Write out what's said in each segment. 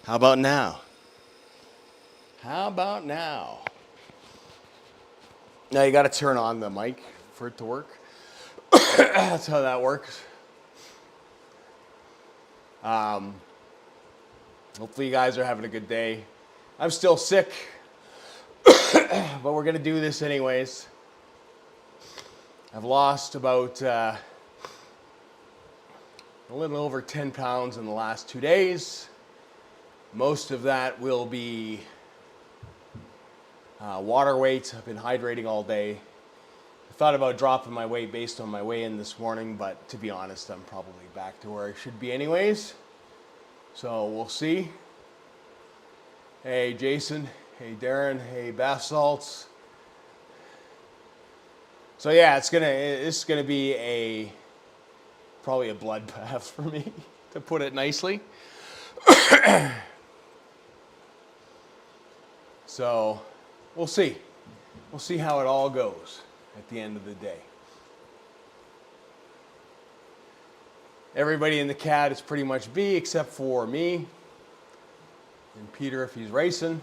How about now? How about now? Now you got to turn on the mic for it to work. That's how that works. Hopefully you guys are having a good day. I'm still sick, but we're going to do this anyways. I've lost about a little over 10 pounds in the last 2 days. Most of that will be water weight. I've been hydrating all day. I thought about dropping my weight based on my weigh-in this morning, but to be honest, I'm probably back to where I should be anyways. So we'll see. Hey Jason, hey Darren, hey bath salts. So yeah, it's gonna be probably a bloodbath for me, to put it nicely. So we'll see. We'll see how it all goes at the end of the day. Everybody in the CAD is pretty much B except for me and Peter if he's racing.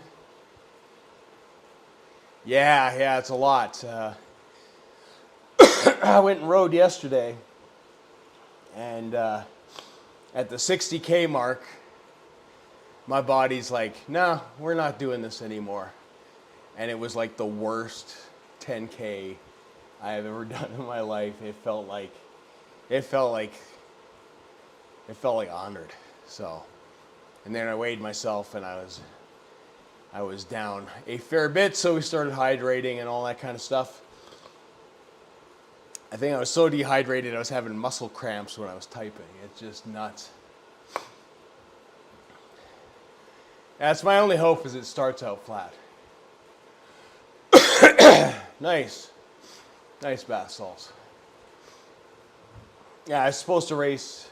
Yeah, it's a lot. I went and rode yesterday, and at the 60K mark, my body's like, no, we're not doing this anymore. And it was like the worst 10K I have ever done in my life. It felt like 100. So, and then I weighed myself, and I was down a fair bit. So we started hydrating and all that kind of stuff. I think I was so dehydrated I was having muscle cramps when I was typing. It's just nuts. That's my only hope, is it starts out flat. Nice bath salts. Yeah, I was supposed to race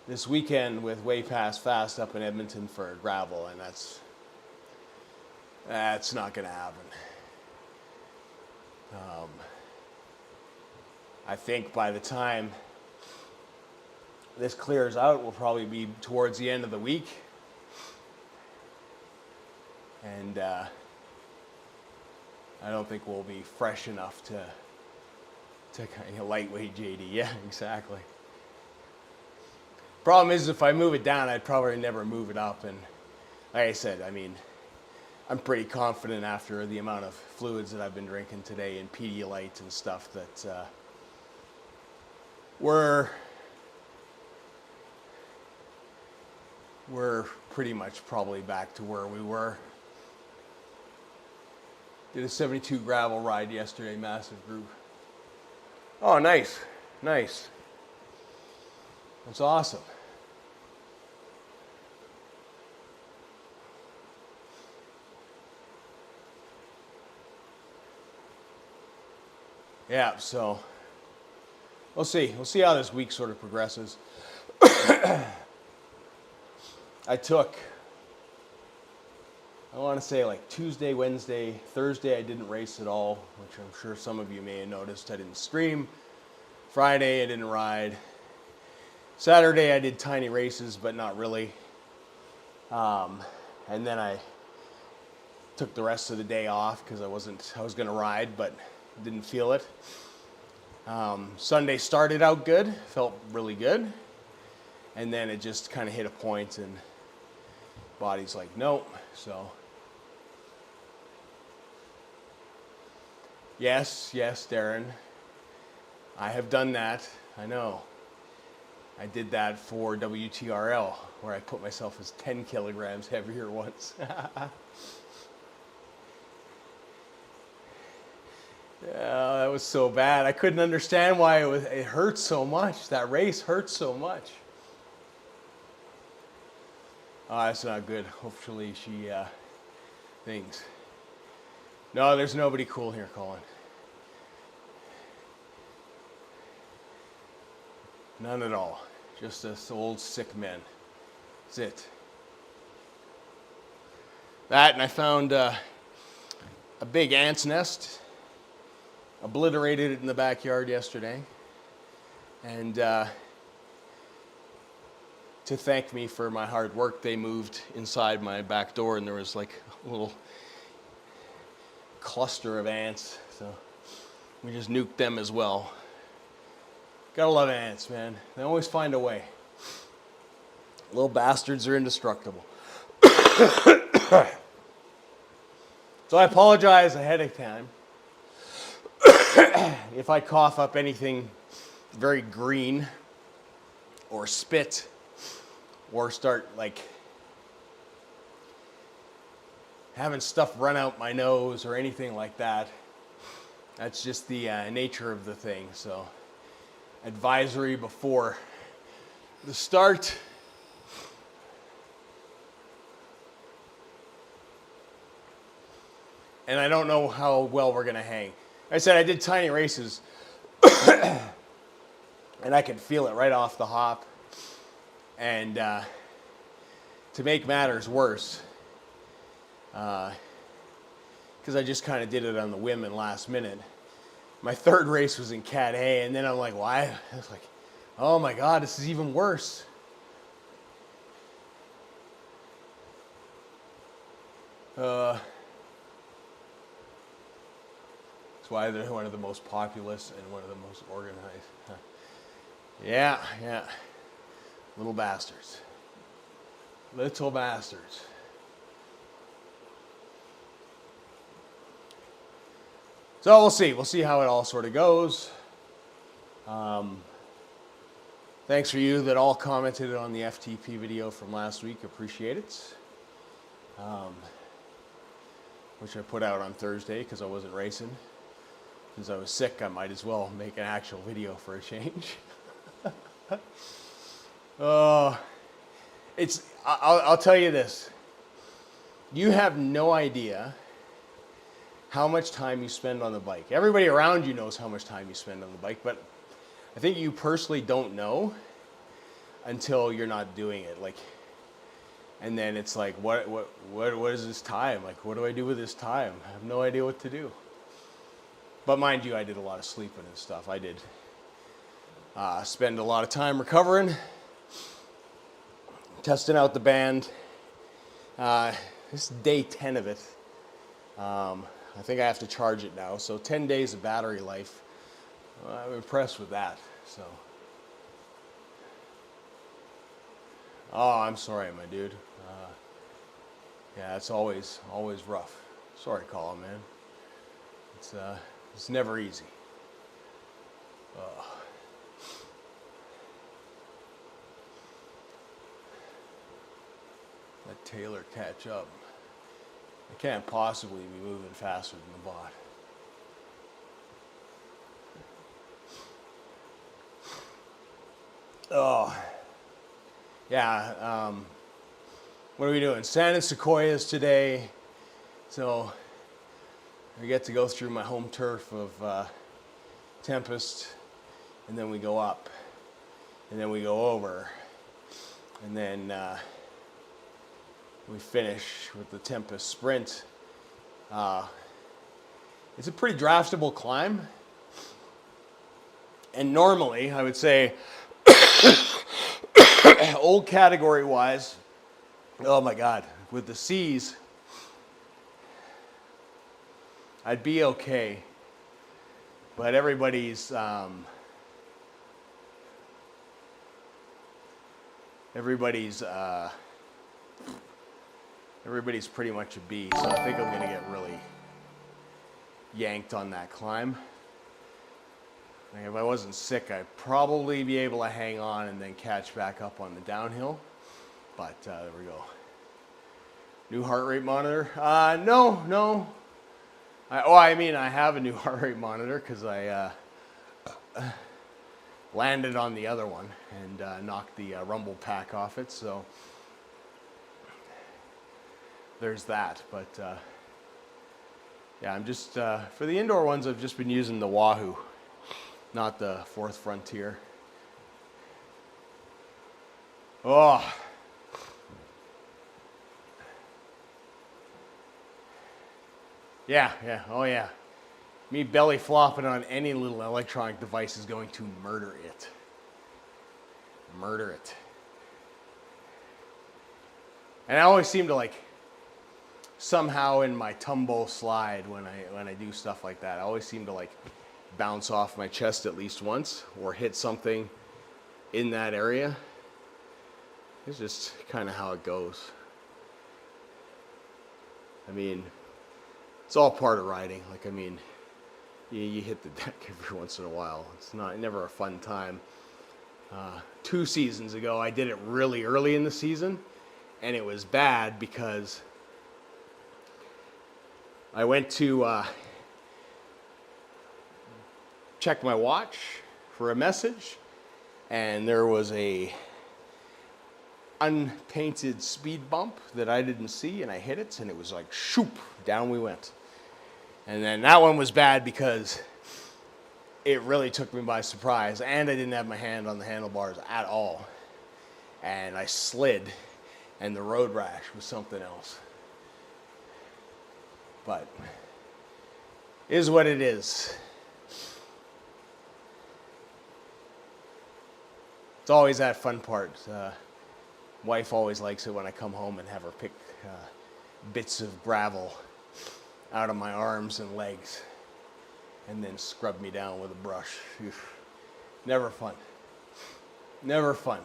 this weekend with Way Past Fast up in Edmonton for gravel, and that's not going to happen. I think by the time this clears out, we'll probably be towards the end of the week. And I don't think we'll be fresh enough to kind of lightweight JD. Yeah, exactly. Problem is, if I move it down, I'd probably never move it up. And like I said, I mean, I'm pretty confident after the amount of fluids that I've been drinking today and Pedialyte and stuff that we're pretty much probably back to where we were. Did a 72 gravel ride yesterday, massive group. Oh, nice. That's awesome. Yeah, so we'll see. We'll see how this week sort of progresses. I want to say like Tuesday, Wednesday, Thursday I didn't race at all, which I'm sure some of you may have noticed. I didn't stream. Friday I didn't ride. Saturday I did tiny races, but not really. And then I took the rest of the day off because I was going to ride, but didn't feel it. Sunday started out good, felt really good. And then it just kind of hit a point and body's like, nope. So yes, Darren, I have done that. I know. I did that for WTRL, where I put myself as 10 kilograms heavier once. Yeah, that was so bad. I couldn't understand why it hurt so much. That race hurt so much. Oh, that's not good. Hopefully she thinks. No, there's nobody cool here, Colin. None at all. Just us old sick men. That's it. That, and I found a big ant's nest. Obliterated it in the backyard yesterday. And to thank me for my hard work. They moved inside my back door, and there was like a little cluster of ants, so we just nuked them as well. Gotta love ants, man. They always find a way. Little bastards are indestructible. So I apologize ahead of time if I cough up anything very green or spit or start like having stuff run out my nose or anything like that. That's just the nature of the thing. So advisory before the start. And I don't know how well we're gonna hang. Like I said, I did tiny races and I could feel it right off the hop. And to make matters worse, because I just kind of did it on the whim and last minute, my third race was in Cat A, and then I'm like, why? I was like, oh my God, this is even worse. That's why they're one of the most populous and one of the most organized. Huh. Yeah. Little bastards. Little bastards. So we'll see. We'll see how it all sort of goes. Thanks for you that all commented on the FTP video from last week. Appreciate it. Which I put out on Thursday because I wasn't racing. Since I was sick, I might as well make an actual video for a change. I'll tell you this. You have no idea how much time you spend on the bike. Everybody around you knows how much time you spend on the bike, but I think you personally don't know until you're not doing it. Like, and then it's like, what is this time? Like, what do I do with this time? I have no idea what to do. But mind you, I did a lot of sleeping and stuff. I did spend a lot of time recovering, testing out the band. This is day 10 of it. I think I have to charge it now. So 10 days of battery life. I'm impressed with that. So, oh, I'm sorry, my dude. Yeah, it's always rough. Sorry, Colin, man. It's never easy. Let Taylor catch up. I can't possibly be moving faster than the bot. Oh, yeah. What are we doing? Sand and Sequoias today. So we get to go through my home turf of Tempest, and then we go up, and then we go over, and then we finish with the Tempest Sprint. It's a pretty draftable climb, and normally I would say old category wise, oh my God, with the C's I'd be okay, but everybody's pretty much a B, so I think I'm gonna get really yanked on that climb. Like if I wasn't sick, I'd probably be able to hang on and then catch back up on the downhill, but there we go. New heart rate monitor? No. I have a new heart rate monitor because I landed on the other one and knocked the rumble pack off it, so there's that. But yeah, I'm just for the indoor ones I've just been using the Wahoo, not the Fourth Frontier. Oh, yeah, oh yeah. Me belly flopping on any little electronic device is going to murder it. And I always seem to like somehow in my tumble slide when I do stuff like that, I always seem to like bounce off my chest at least once or hit something in that area. It's just kind of how it goes. I mean, it's all part of riding. Like, I mean, you hit the deck every once in a while. It's never a fun time. 2 seasons ago, I did it really early in the season, and it was bad because I went to check my watch for a message, and there was a unpainted speed bump that I didn't see, and I hit it, and it was like shoop, down we went. And then that one was bad because it really took me by surprise, and I didn't have my hand on the handlebars at all, and I slid, and the road rash was something else. But it is what it is. It's always that fun part. Wife always likes it when I come home and have her pick bits of gravel out of my arms and legs and then scrub me down with a brush. Oof. Never fun. Never fun.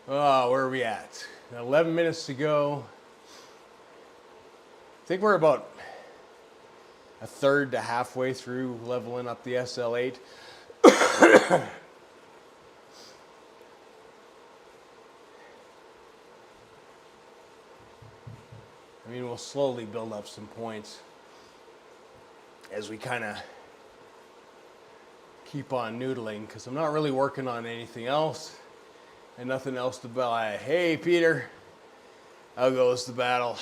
Oh, where are we at? 11 minutes to go. I think we're about a third to halfway through leveling up the SL8. I mean, we'll slowly build up some points as we kind of keep on noodling, because I'm not really working on anything else and nothing else to buy. Hey, Peter, how goes the battle?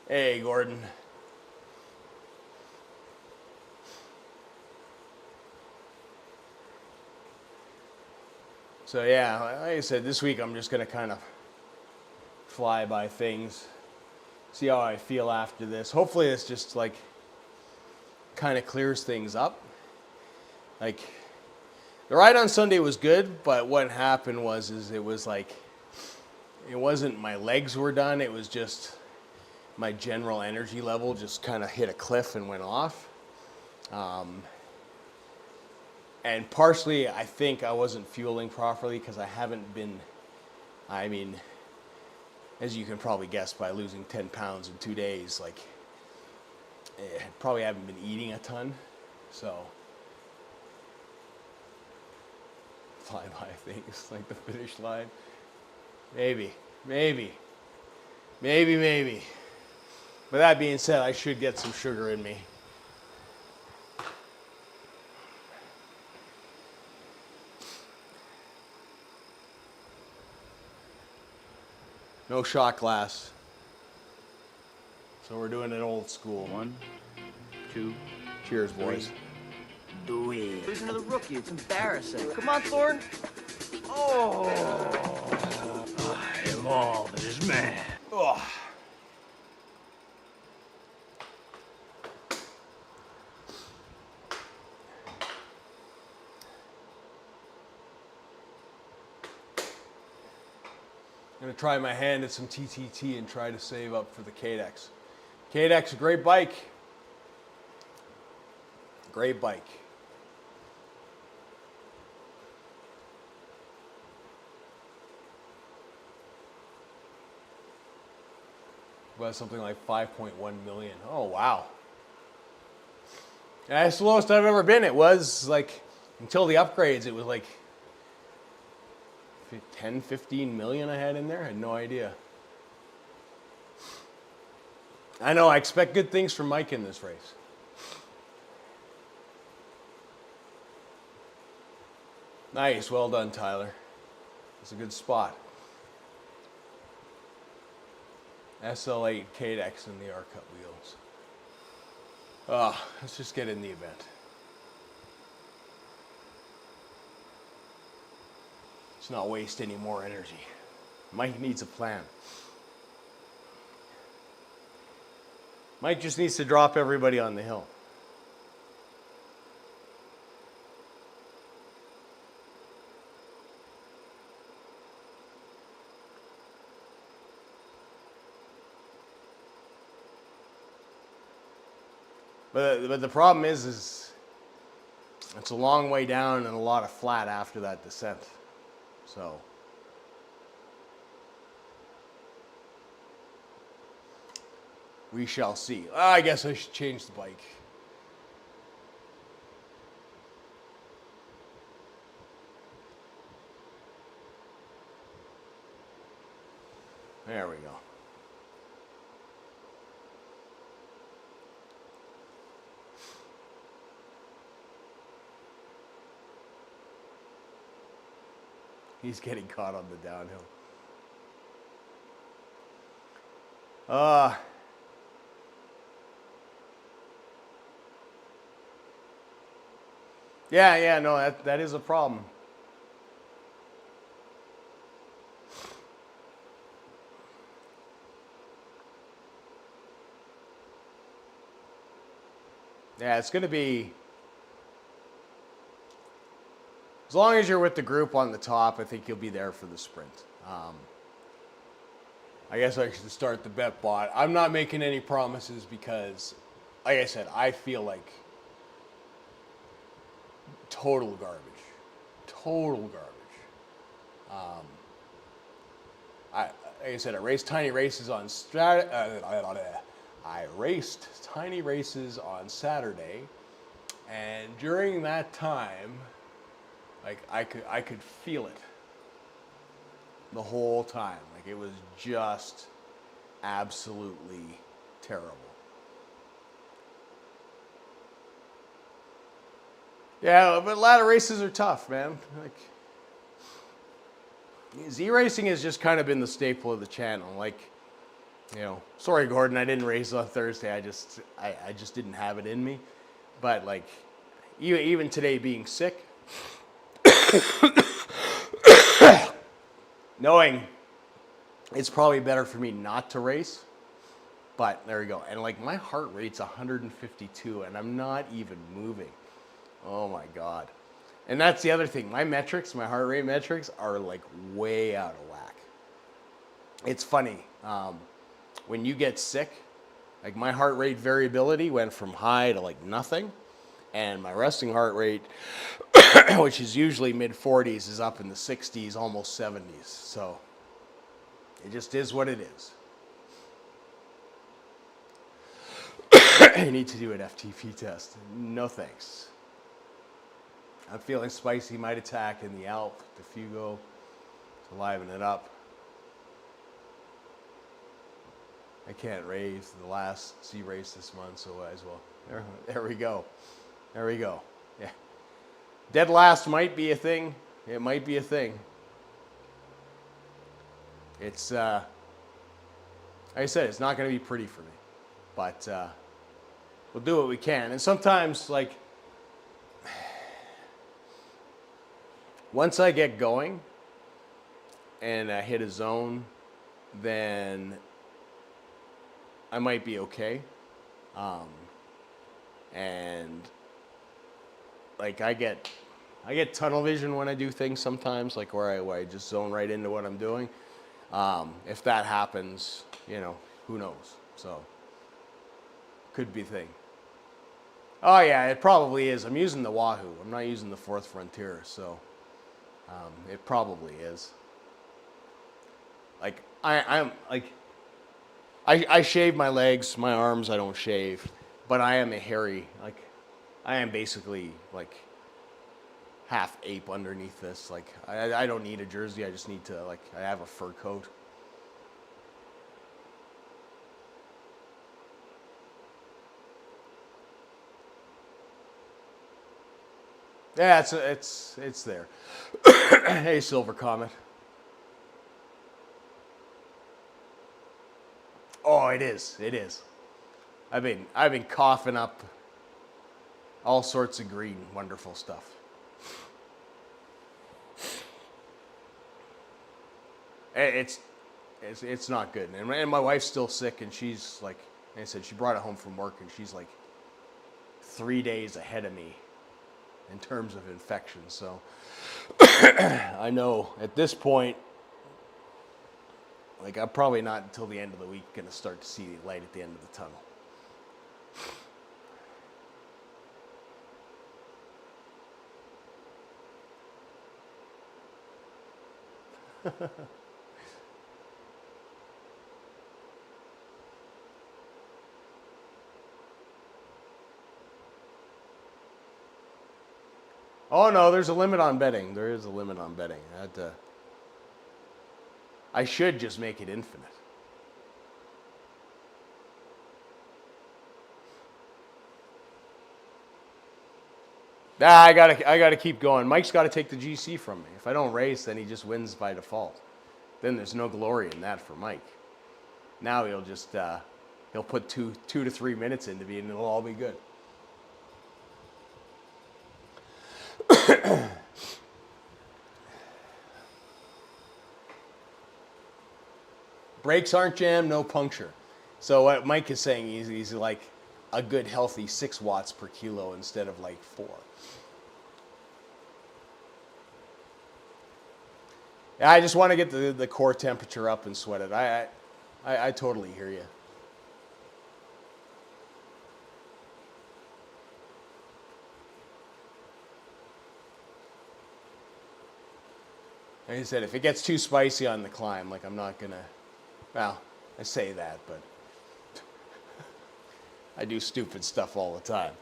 Hey, Gordon. So yeah, like I said, this week I'm just going to kind of fly by things, see how I feel after this. Hopefully it's just like kind of clears things up. Like, the ride on Sunday was good, but what happened was it was like, it wasn't my legs were done, it was just my general energy level just kind of hit a cliff and went off. And partially, I think I wasn't fueling properly because I haven't been, I mean, as you can probably guess by losing 10 pounds in 2 days, like, I probably haven't been eating a ton, so fly by things like the finish line. Maybe. But that being said, I should get some sugar in me. No shot glass. So we're doing it old school. 1, 2, cheers, boys. do it. Losing to the rookie, it's embarrassing. Come on, Thorne. Oh. I am all that is man. Ugh. I'm going to try my hand at some TTT and try to save up for the KDEX. KDEX, a great bike. Great bike. Was something like 5.1 million. Oh, wow. That's the lowest I've ever been. It was like, until the upgrades, it was like 10, 15 million I had in there. I had no idea. I know, I expect good things from Mike in this race. Nice, well done, Tyler. It's a good spot. SL8 KDEX and the R-Cut wheels. Let's just get in the event. Let's not waste any more energy. Mike needs a plan. Mike just needs to drop everybody on the hill. But the problem is it's a long way down and a lot of flat after that descent. So we shall see. I guess I should change the bike. There we go. He's getting caught on the downhill. Yeah, no, that is a problem. Yeah, it's going to be, as long as you're with the group on the top, I think you'll be there for the sprint. I guess I should start the bet bot. I'm not making any promises because, like I said, I feel like total garbage. Total garbage. Like I said, I raced tiny races on I raced tiny races on Saturday, and during that time, like I could feel it the whole time. Like it was just absolutely terrible. Yeah, but ladder races are tough, man. Like ZRacing has just kind of been the staple of the channel. Like, you know, sorry Gordon, I didn't race on Thursday. I just didn't have it in me. But like, even today being sick, knowing it's probably better for me not to race. But there we go. And like my heart rate's 152 and I'm not even moving. Oh my God. And that's the other thing. My metrics, my heart rate metrics are like way out of whack. It's funny. When you get sick, like my heart rate variability went from high to like nothing. And my resting heart rate, which is usually mid 40s, is up in the 60s, almost 70s. So it just is what it is. You need to do an FTP test. No thanks. I'm feeling spicy might attack in the Alp, the Fugo, to liven it up. I can't race the last Z race this month, so as well. There we go. There we go. Yeah. Dead last might be a thing. It might be a thing. It's, like I said, it's not going to be pretty for me. But we'll do what we can. And sometimes, like, once I get going and I hit a zone, then I might be okay. And like I get tunnel vision when I do things sometimes, like where I just zone right into what I'm doing. If that happens, you know, who knows? So could be a thing. Oh yeah, it probably is. I'm using the Wahoo. I'm not using the Fourth Frontier, so it probably is. Like I'm like I shave my legs, my arms I don't shave, but I am a hairy, like I am basically like half ape underneath this. Like I don't need a jersey. I just need to, like, I have a fur coat. Yeah, it's there. Hey, Silver Comet. Oh, it is. It is. I've been coughing up all sorts of green, wonderful stuff. It's not good, and my wife's still sick, and she's like Like I said, she brought it home from work, and she's like 3 days ahead of me in terms of infection. So I know at this point, like, I'm probably not until the end of the week going to start to see the light at the end of the tunnel. Oh no, there's a limit on betting. There is a limit on betting. I should just make it infinite. Nah, I gotta keep going. Mike's got to take the GC from me. If I don't race, then he just wins by default. Then there's no glory in that for Mike. Now he'll just he'll put two to 3 minutes into me, and it'll all be good. Brakes aren't jammed, no puncture. So what Mike is saying, he's like a good healthy 6 watts per kilo instead of like 4. Yeah, I just want to get the core temperature up and sweat it. I totally hear you. Like I said, if it gets too spicy on the climb, like, I'm not gonna, well, I say that, but I do stupid stuff all the time.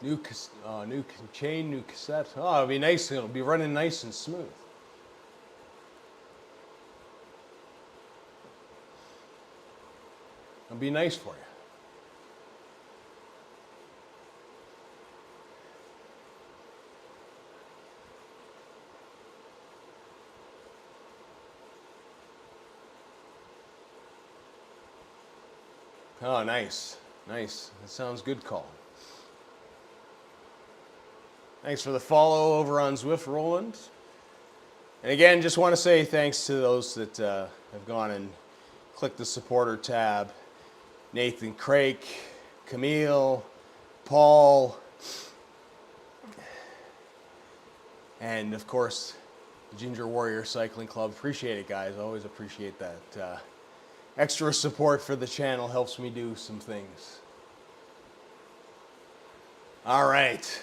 New chain, new cassette. Oh, it'll be nice. It'll be running nice and smooth. It'll be nice for you. Oh, nice. Nice. That sounds good, Colin. Thanks for the follow over on Zwift, Roland. And again, just want to say thanks to those that have gone and clicked the supporter tab. Nathan Craik, Camille, Paul, and of course, the Ginger Warrior Cycling Club. Appreciate it, guys. Always appreciate that. Extra support for the channel helps me do some things. All right.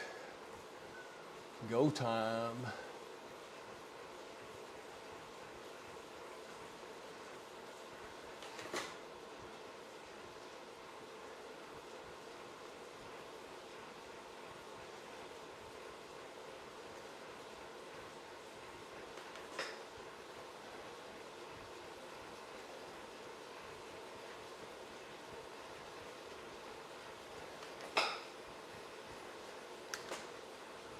Go time.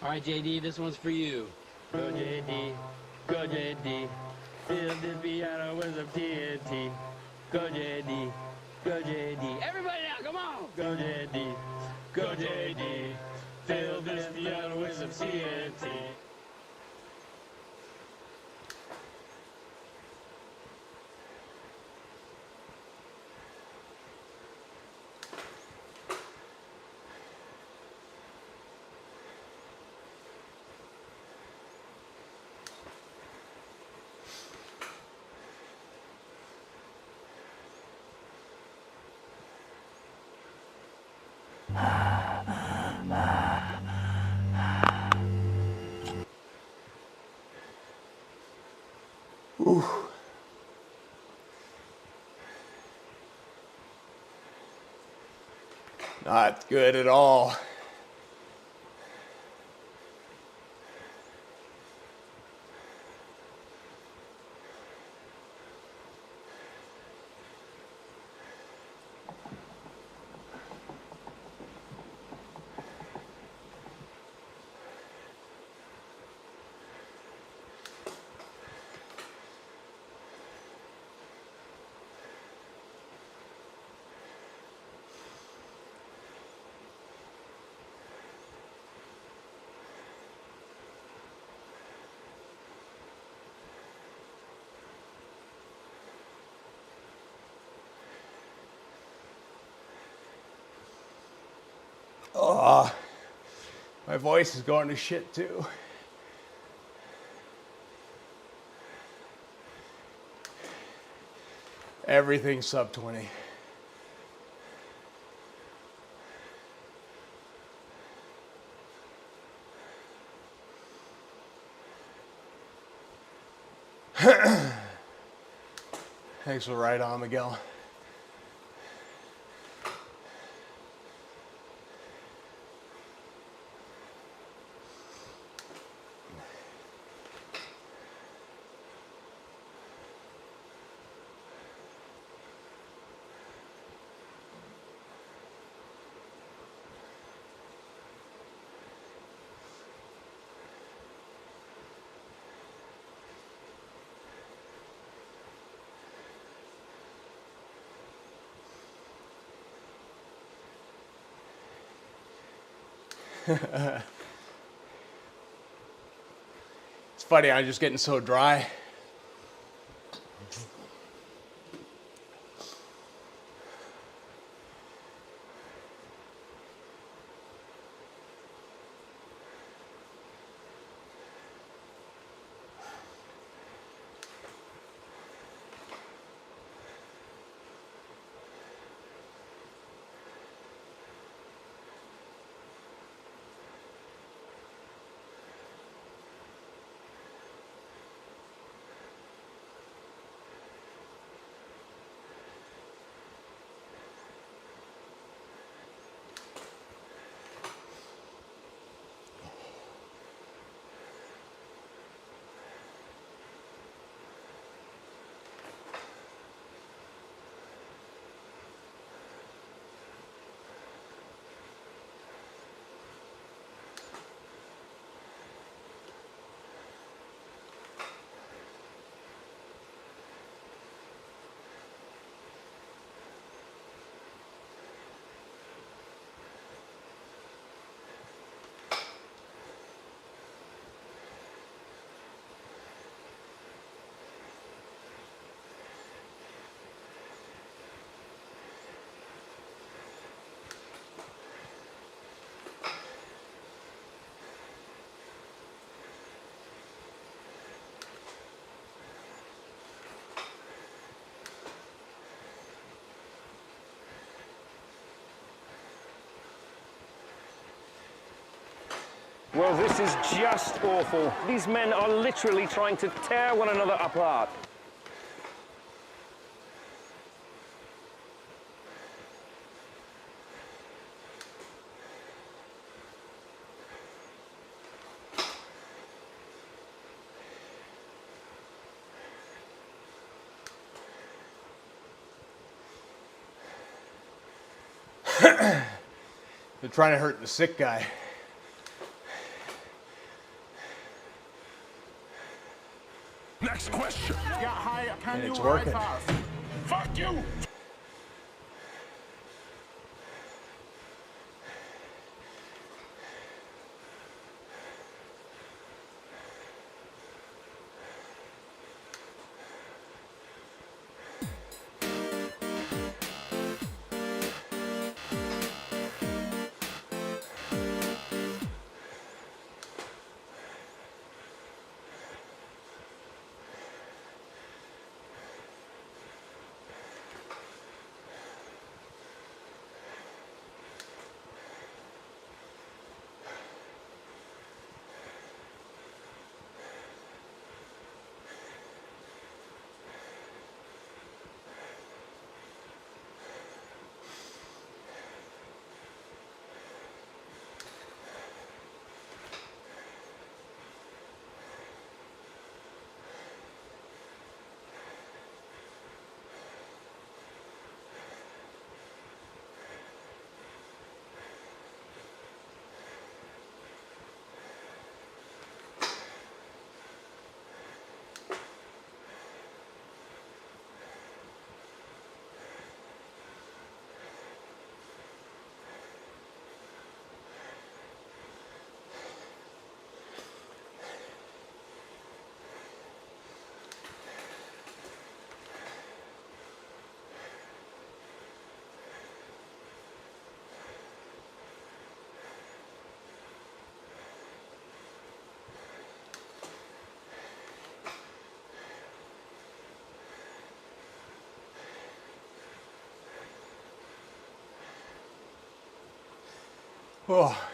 All right, JD, this one's for you. Go, JD. Go, JD. Fill this piano with some TNT. Go, JD. Go, JD. Everybody now, come on. Go, JD. Go, JD. Fill this piano with some TNT. Ooh. Not good at all. My voice is going to shit too. Everything sub 20. Thanks for the ride on, Miguel. It's funny, I'm just getting so dry. Well, this is just awful. These men are literally trying to tear one another apart. They're trying to hurt the sick guy. Next question. Yeah, hi, can And you it's ride working. fast? Fuck you. Oh.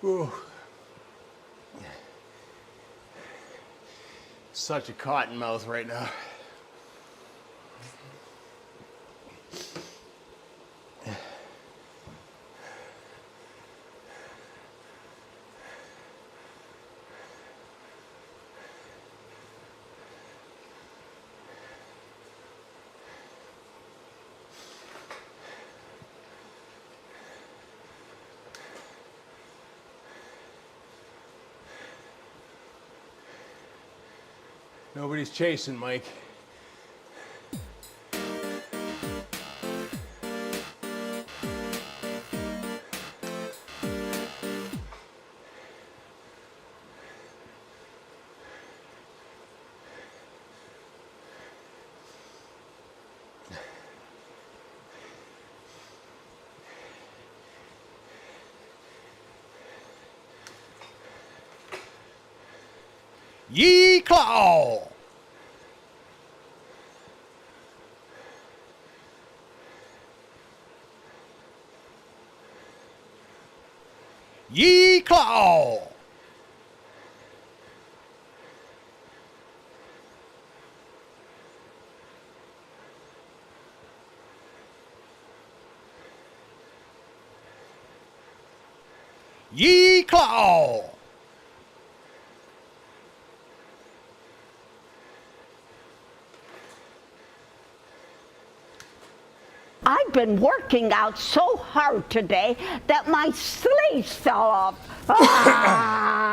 Ooh. Such a cotton mouth right now. Nobody's chasing, Mike. Ye claw! Ye claw! Ye claw! I've been working out so hard today that my sleeves fell off. Ah!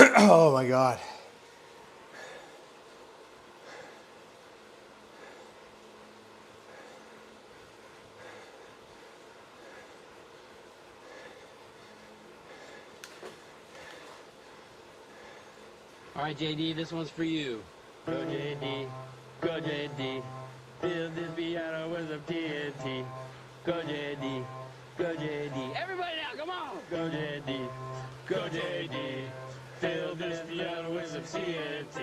Oh my God. All right, JD, this one's for you. Go JD, go JD. Fill this piano with some TNT. Go JD, go JD. Everybody now, come on. Go JD, go JD. Fill this piano with some TNT.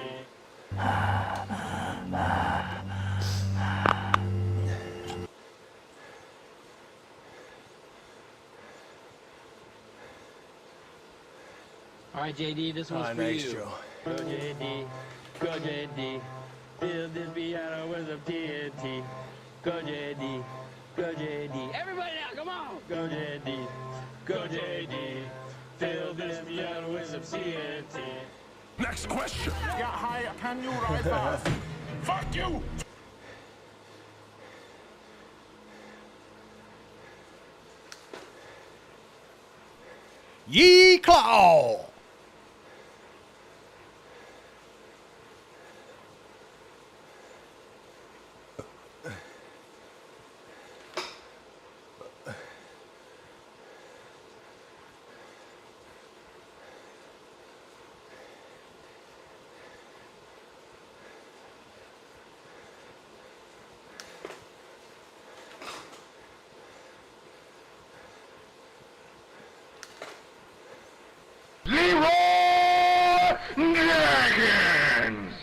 All right, JD, this one's for Nice, you. Joe. Go JD, go JD. Fill this piano with some TNT. Go JD, go JD. Everybody now, come on. Go JD, go JD. Fill this piano with some TNT. Next question. Yeah, hi, can you ride fast? Fuck you! Ye Claw! Dragons!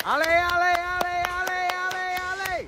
Allez, allez, allez, allez, allez, allez!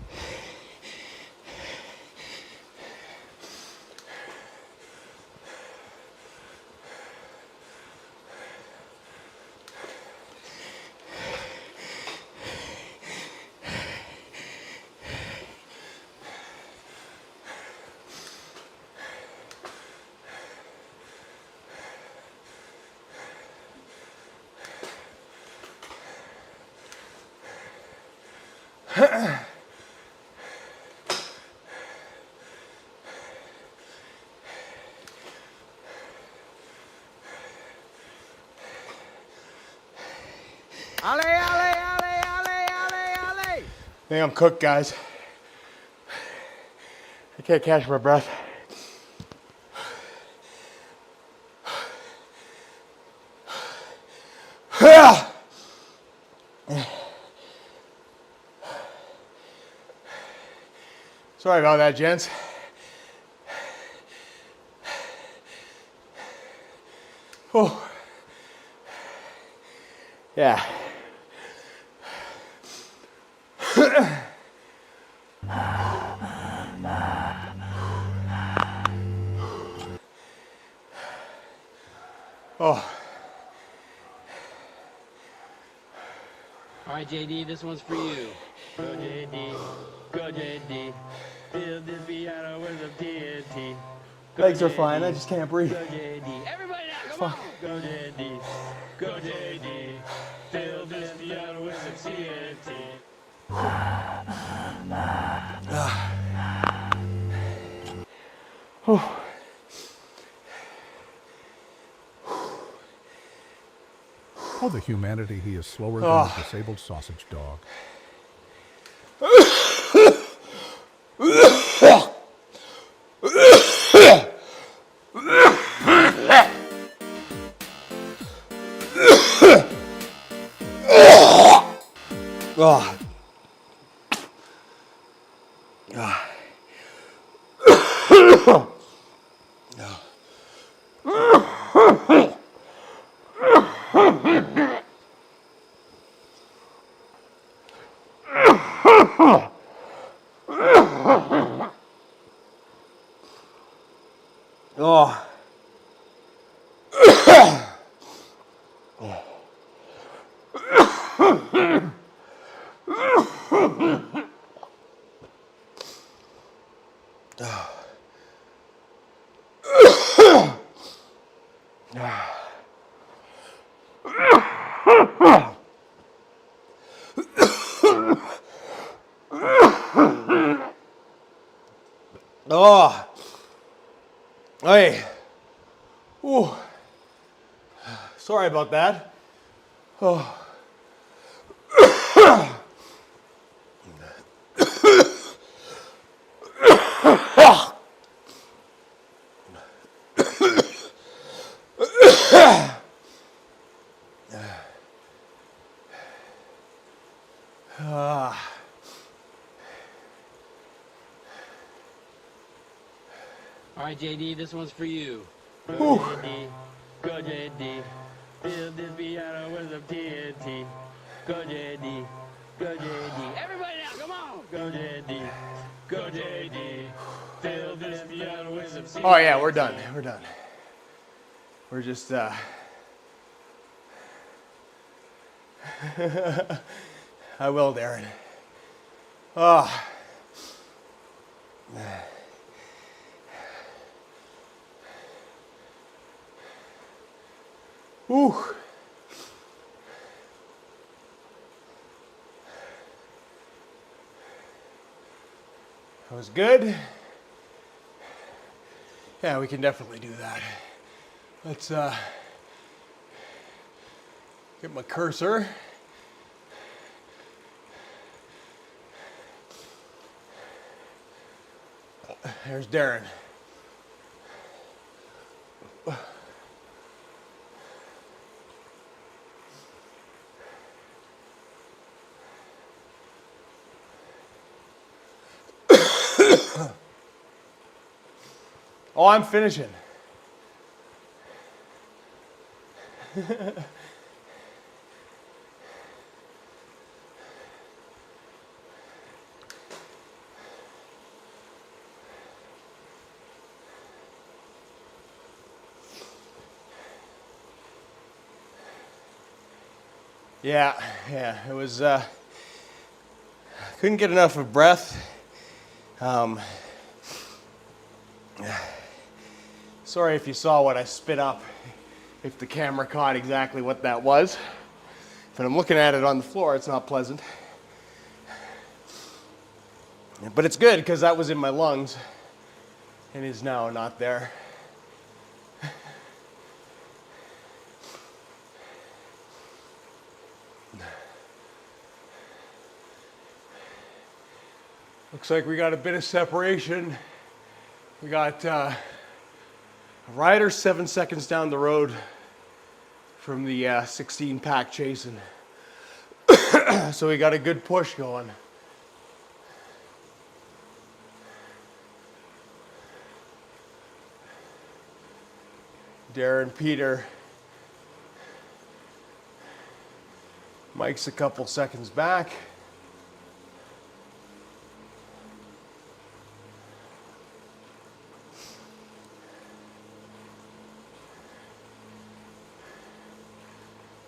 Allez, allez, allez, allez, allez, allez! I think I'm cooked, guys. I can't catch my breath. Sorry about that, gents. Oh. Yeah. Oh. All right, JD, this one's for you. Go JD, go JD. Fill this piano with some TNT. Go Legs are JD, fine, I just can't breathe. Go JD. Everybody now, come on. Go JD, go JD. Fill this piano with some TNT. Oh, the humanity. He is slower than a disabled sausage dog. Oh. Oh. Oh. Hey. Ooh. Sorry about that. Oh. All right, JD, this one's for you. Go JD, go JD. Fill this piano with some TNT. Go JD, go JD. Everybody now, come on. Go JD, go JD. Fill this piano with some TNT. Oh yeah, we're done. We're done. We're just I will, Darren. Oh. Ooh. That was good. Yeah, we can definitely do that. Let's get my cursor. There's Darren. Oh, I'm finishing. Yeah, it was, couldn't get enough of breath. Sorry if you saw what I spit up, if the camera caught exactly what that was. But I'm looking at it on the floor, it's not pleasant. But it's good because that was in my lungs and is now not there. Looks like we got a bit of separation. We got a rider 7 seconds down the road from the 16 pack chasing. So we got a good push going. Darren, Peter, Mike's a couple seconds back.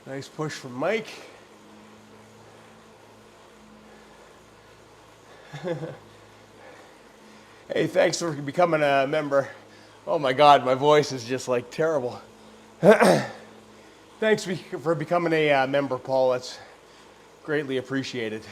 Nice push from Mike. Hey, thanks for becoming a member. Oh my God, my voice is just like terrible. Thanks for becoming a member, Paul. That's greatly appreciated.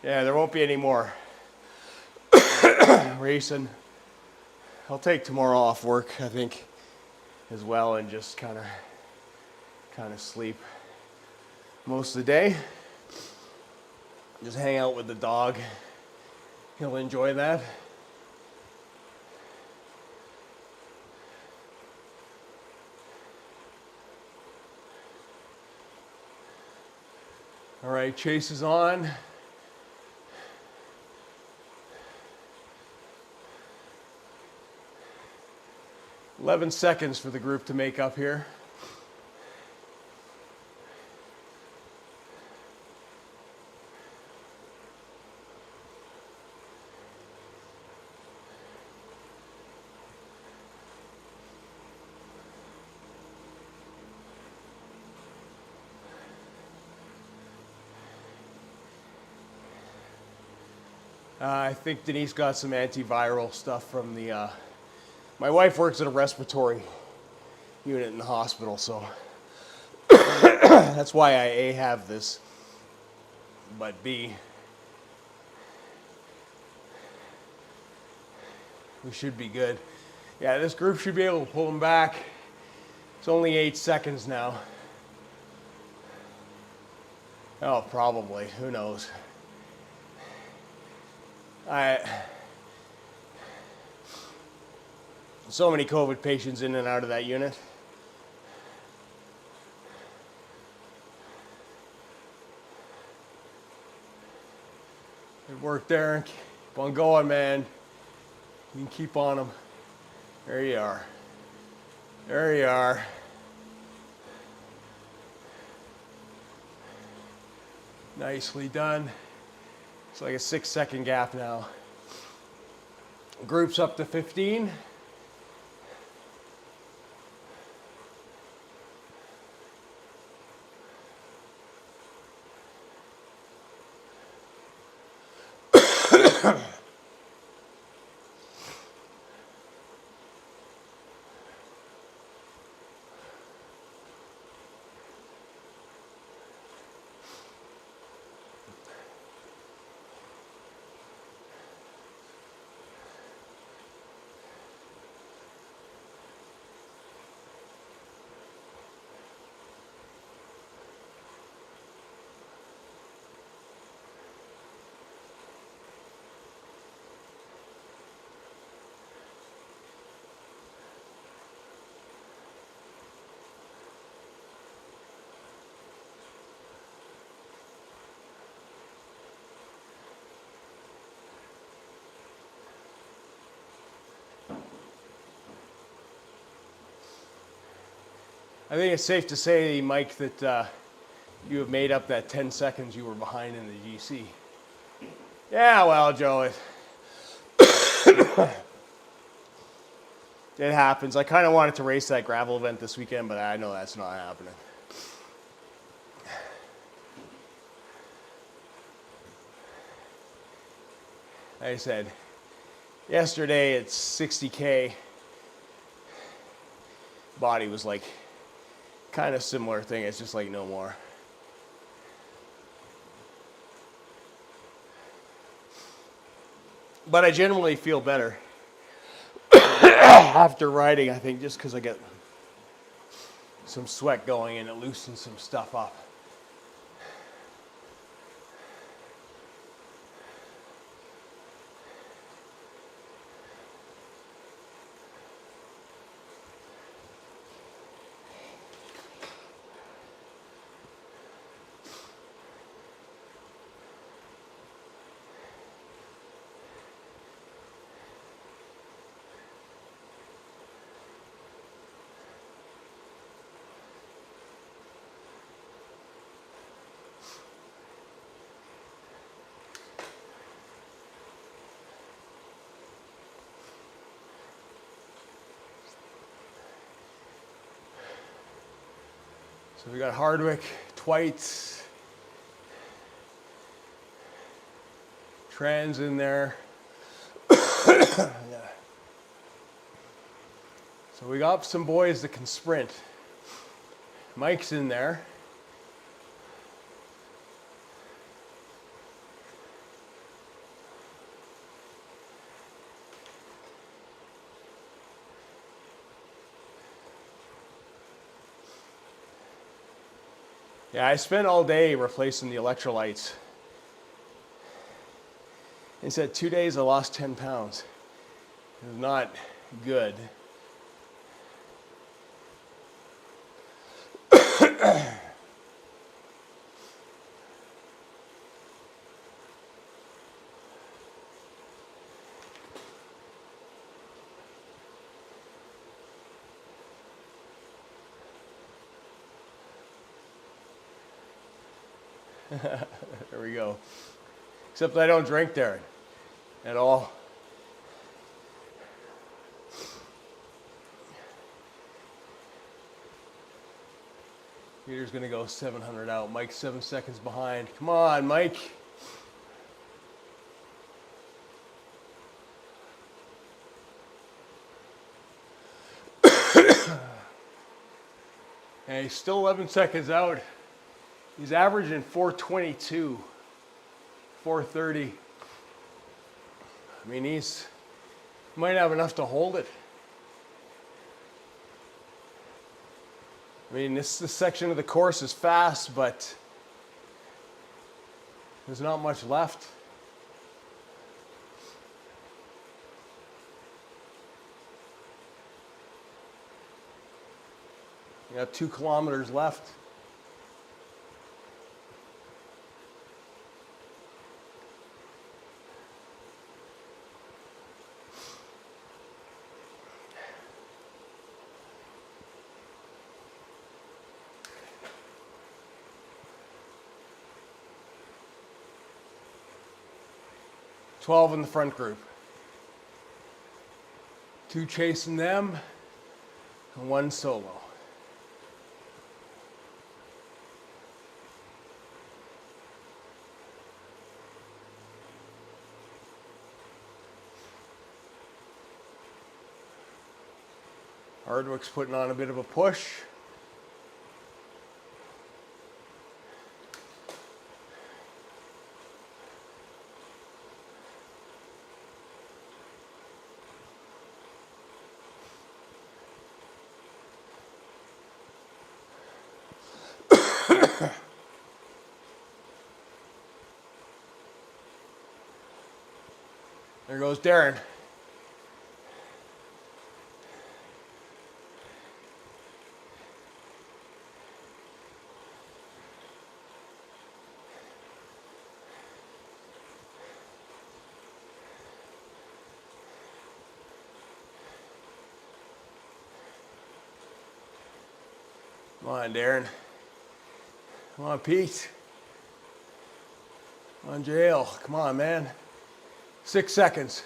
Yeah, there won't be any more racing. I'll take tomorrow off work, I think, as well, and just kind of sleep most of the day. Just hang out with the dog. He'll enjoy that. All right, chase is on. "11 seconds for the group to make up here. I think Denise got some antiviral stuff from the, my wife works at a respiratory unit in the hospital, so that's why I A, have this, but B, we should be good. Yeah, this group should be able to pull them back. It's only 8 seconds now. Oh, probably, who knows. So many COVID patients in and out of that unit. Good work there. Keep on going, man. You can keep on them. There you are. There you are. Nicely done. It's like a 6-second gap now. Group's up to 15. I think it's safe to say, Mike, that you have made up that 10 seconds you were behind in the GC. Yeah, well, Joe, it happens. I kind of wanted to race that gravel event this weekend, but I know that's not happening. Like I said, yesterday it's 60K. Body was like, kind of similar thing. It's just like no more. But I generally feel better after riding, I think, just because I get some sweat going and it loosens some stuff up. So we got Hardwick, Twites, Trans in there. Yeah. So we got some boys that can sprint. Mike's in there. Yeah, I spent all day replacing the electrolytes. They said 2 days I lost 10 pounds. It was not good. There we go. Except I don't drink, Darren, at all. Peter's gonna go 700 out. Mike's 7 seconds behind. Come on, Mike. And he's still 11 seconds out. He's averaging 422, 430. I mean, he might have enough to hold it. I mean, this section of the course is fast, but there's not much left. You got 2 kilometers left. Twelve in the front group. 2 chasing them, and 1 solo. Hardwick's putting on a bit of a push. There goes Darren. Come on, Darren. Come on, Pete. Come on, Jail. Come on, man. 6 seconds.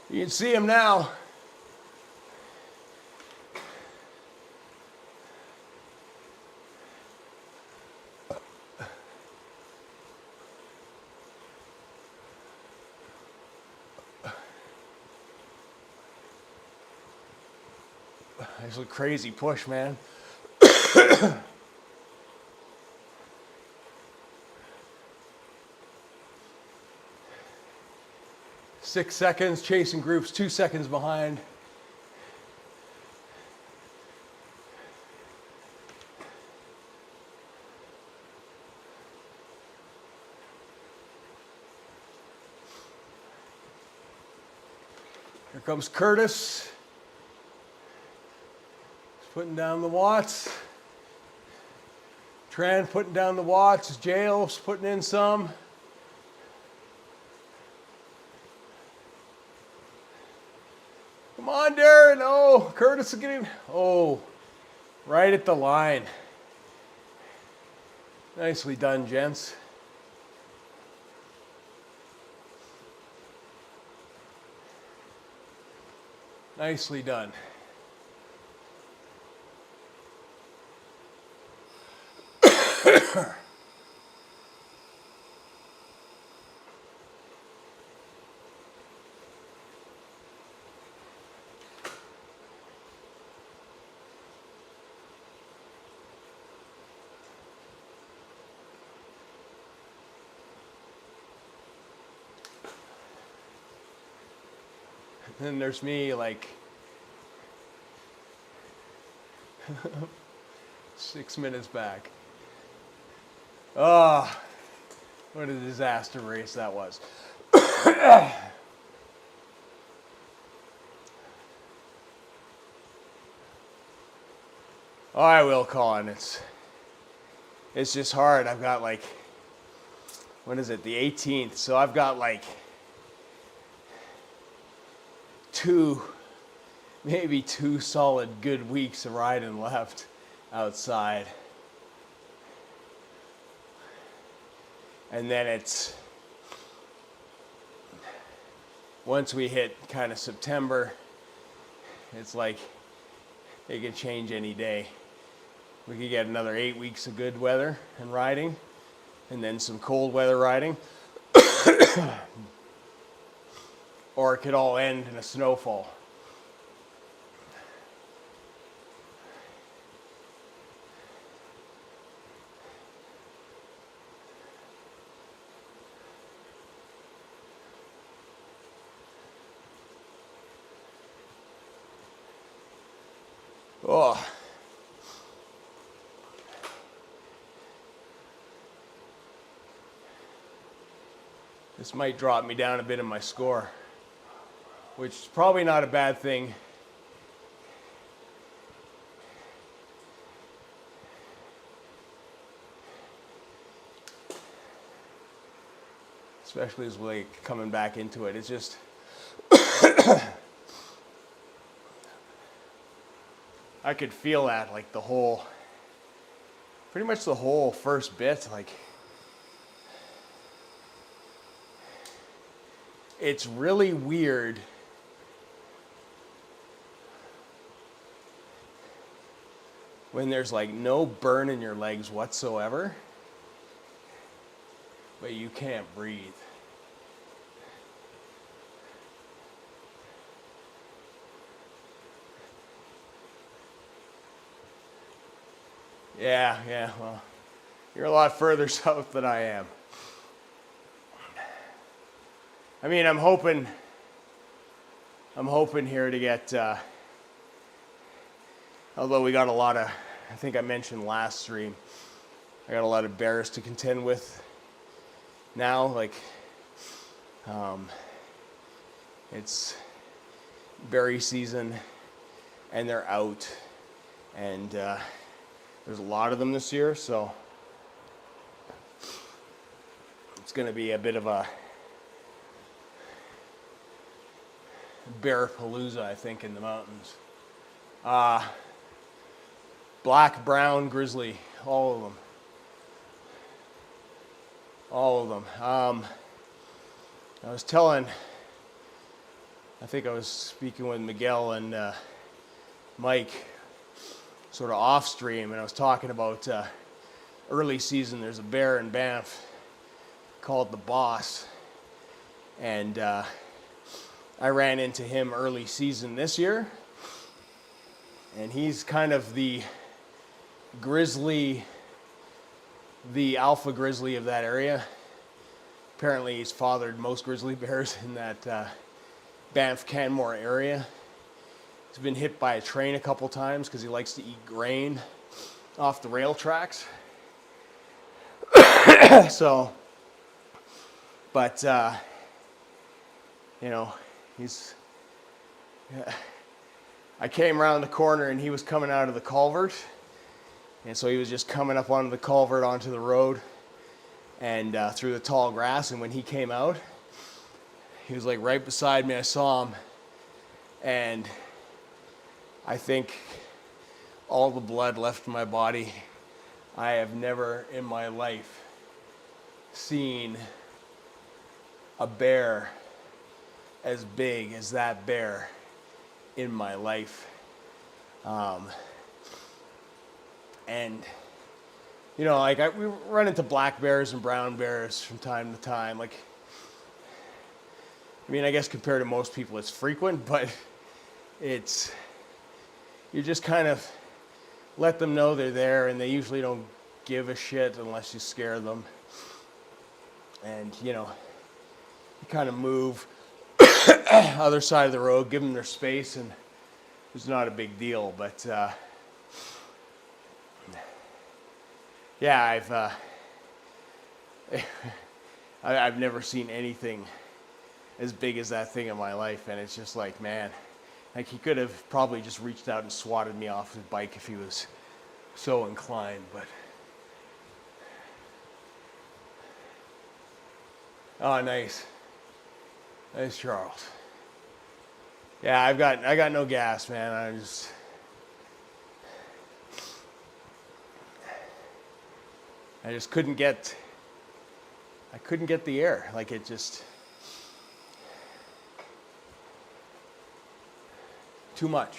You can see him now. That's a crazy push, man. 6 seconds, chasing groups, 2 seconds behind. Here comes Curtis. He's putting down the watts. Tran putting down the watts. Jail's putting in some. Come on, Darren. Oh, Curtis is getting, oh, right at the line. Nicely done, gents. Nicely done. Then there's me, like, 6 minutes back. Oh, what a disaster race that was. Oh, I will, Colin. It's just hard. I've got like, what is it, the 18th. So I've got like maybe two solid good weeks of riding left outside. And then it's, once we hit kind of September, it's like it could change any day. We could get another 8 weeks of good weather and riding, and then some cold weather riding. Or it could all end in a snowfall. Oh. This might drop me down a bit in my score, which is probably not a bad thing. Especially as we're like coming back into it. It's just I could feel that like pretty much the whole first bit, like it's really weird when there's like no burn in your legs whatsoever, but you can't breathe. Yeah, well, you're a lot further south than I am. I mean, I'm hoping here to get, although we got a lot of, I think I mentioned last stream, I got a lot of bears to contend with now, like, it's berry season and they're out, and there's a lot of them this year, so it's going to be a bit of a bear palooza, I think, in the mountains. Black, brown, grizzly, all of them. All of them. I think I was speaking with Miguel and Mike sort of off stream, and I was talking about early season. There's a bear in Banff called the Boss, and I ran into him early season this year, and he's kind of the grizzly, the alpha grizzly of that area. Apparently he's fathered most grizzly bears in that Banff Canmore area. He's been hit by a train a couple times because he likes to eat grain off the rail tracks. So, but you know, I came around the corner and he was coming out of the culvert, and so he was just coming up onto the culvert onto the road and through the tall grass, and when he came out, he was like right beside me. I saw him, and I think all the blood left my body. I have never in my life seen a bear as big as that bear in my life. And you know, like we run into black bears and brown bears from time to time. Like, I mean, I guess compared to most people it's frequent, but you just kind of let them know they're there, and they usually don't give a shit unless you scare them. And, you know, you kind of move other side of the road, give them their space, and it's not a big deal. But yeah, I've never seen anything as big as that thing in my life, and it's just like, man, like he could have probably just reached out and swatted me off his bike if he was so inclined, but oh, nice, Charles. Yeah, I got no gas, man. I just couldn't get the air. Like it just too much.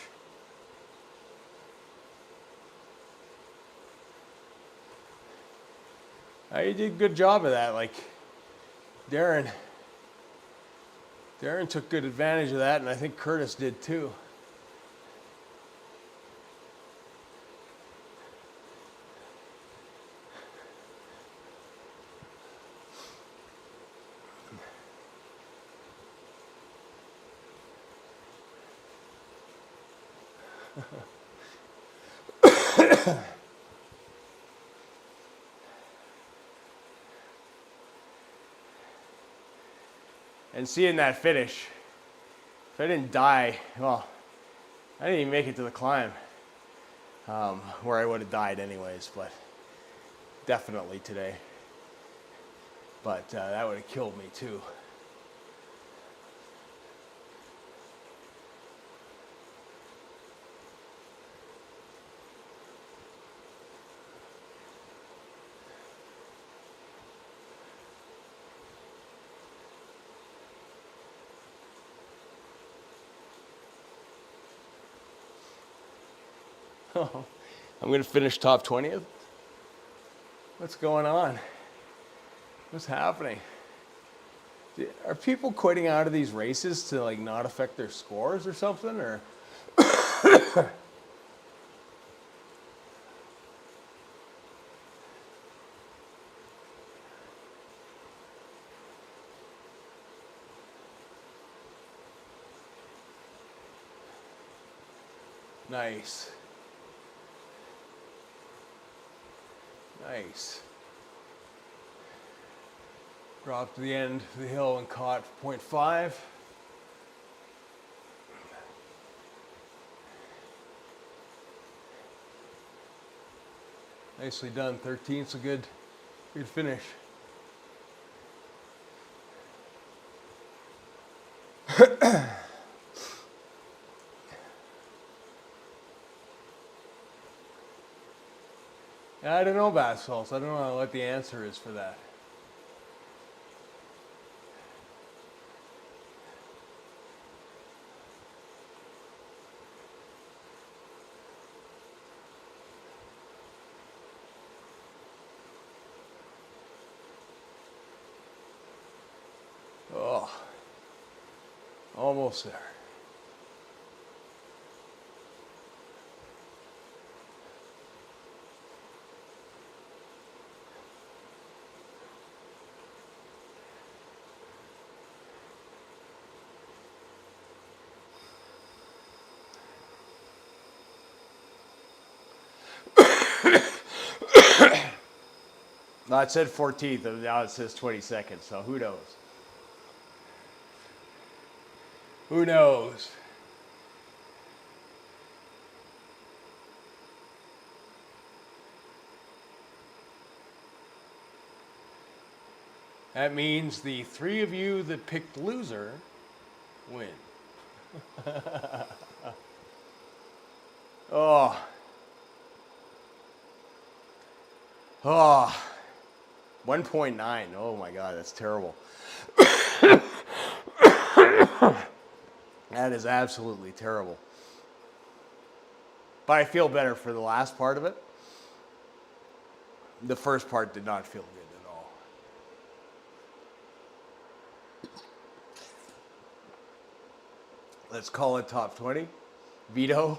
You did a good job of that. Like Darren took good advantage of that, and I think Curtis did too. And seeing that finish, if I didn't die, well, I didn't even make it to the climb, where I would have died anyways, but definitely today. But that would have killed me too. Oh, I'm going to finish top 20th. What's going on? What's happening? Are people quitting out of these races to like not affect their scores or something? Or nice. Nice. Dropped to the end of the hill and caught 0.5. Nicely done. 13's a good finish. I don't know bath salts. I don't know what the answer is for that. Oh, almost there. No, it said 14th, and now it says 22nd, so who knows? Who knows? That means the three of you that picked loser win. Oh. Oh. 1.9. Oh my God, that's terrible. That is absolutely terrible. But I feel better for the last part of it. The first part did not feel good at all. Let's call it top 20. Veto.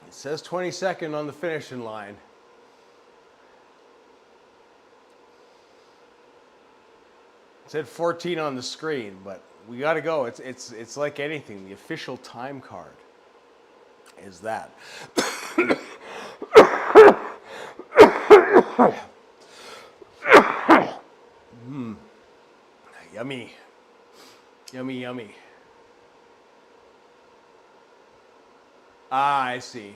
It says 22nd on the finishing line. It said 14 on the screen, but we got to go. It's like anything. The official time card is that. Yummy. Yummy, yummy. Ah, I see.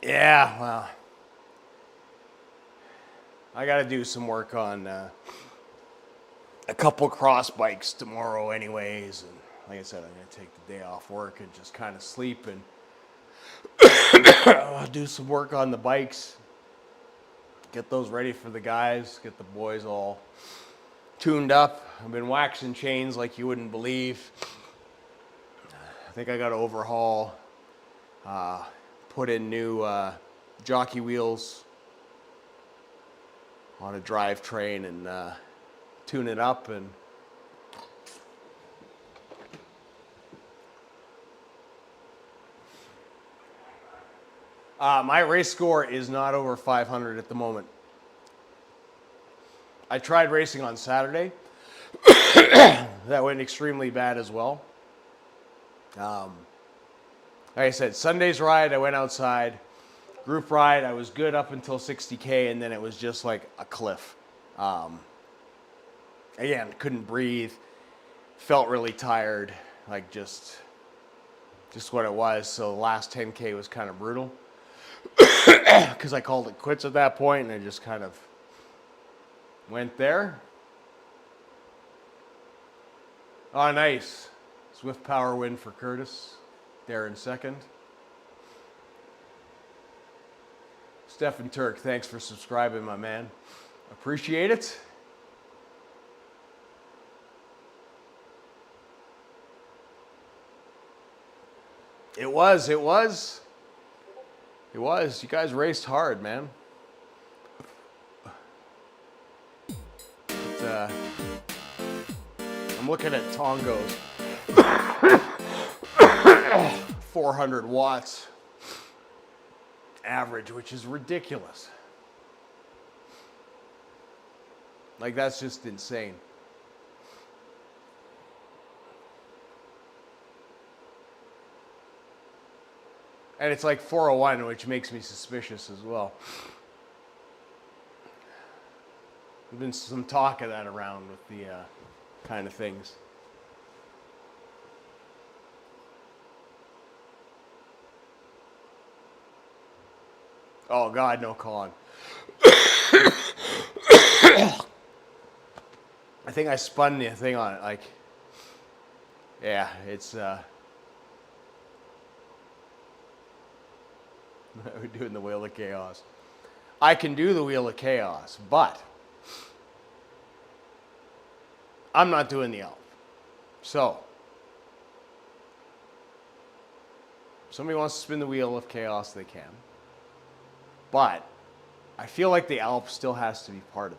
Yeah, well, I got to do some work on a couple cross bikes tomorrow anyways. And like I said, I'm going to take the day off work and just kind of sleep and I'll do some work on the bikes. Get those ready for the guys. Get the boys all tuned up. I've been waxing chains like you wouldn't believe. I think I got to overhaul, put in new jockey wheels on a drivetrain and tune it up. And my race score is not over 500 at the moment. I tried racing on Saturday. That went extremely bad as well. Like I said, Sunday's ride, I went outside. Group ride, I was good up until 60K, and then it was just like a cliff. Again, couldn't breathe. Felt really tired, like just what it was. So the last 10K was kind of brutal. Because I called it quits at that point, and I just kind of went there. Oh, nice. Zwift power win for Curtis. Darren second. Stefan Turk, thanks for subscribing, my man. Appreciate it. It was. You guys raced hard, man. But, I'm looking at Tongo's 400 watts average, which is ridiculous. Like, that's just insane. And it's like 401, which makes me suspicious as well. There's been some talk of that around with the kind of things. Oh, God, no, Colin. I think I spun the thing on it. Like, yeah, it's... We're doing the Wheel of Chaos. I can do the Wheel of Chaos, but I'm not doing the Alp. So, if somebody wants to spin the Wheel of Chaos, they can. But I feel like the Alp still has to be part of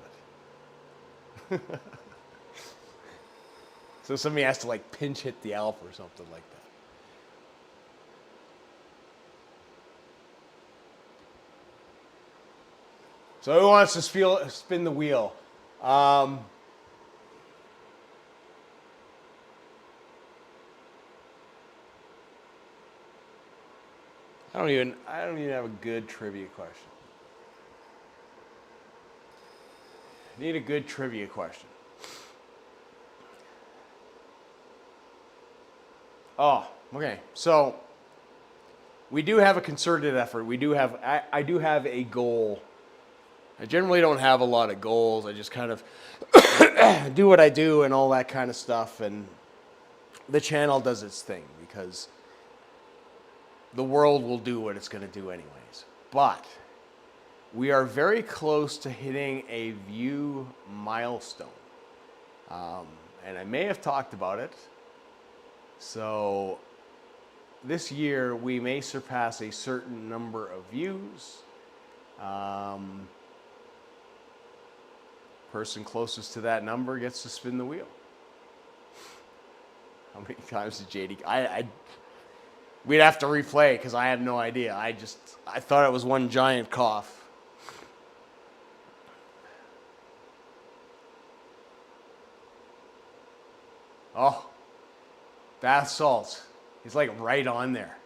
it. So somebody has to like pinch hit the Alp or something like that. So who wants to spin the wheel? I don't even have a good trivia question. I need a good trivia question. Oh, okay. So we do have a concerted effort. I do have a goal. I generally don't have a lot of goals. I just kind of do what I do and all that kind of stuff. And the channel does its thing because the world will do what it's going to do anyways. But we are very close to hitting a view milestone. And I may have talked about it. So this year we may surpass a certain number of views. Person closest to that number gets to spin the wheel. How many times did JD... we'd have to replay because I had no idea. I thought it was one giant cough. Oh, bath salts. He's like right on there.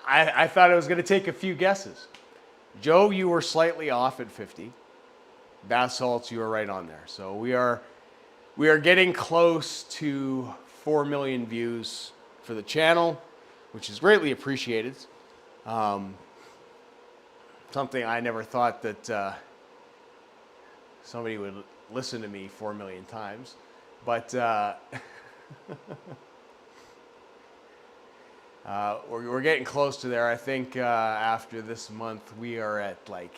I thought it was going to take a few guesses. Joe, you were slightly off at 50. Bath salts, you were right on there. So we are getting close to 4 million views for the channel, which is greatly appreciated. Something I never thought that somebody would listen to me 4 million times, but we're getting close to there. I think after this month we are at like,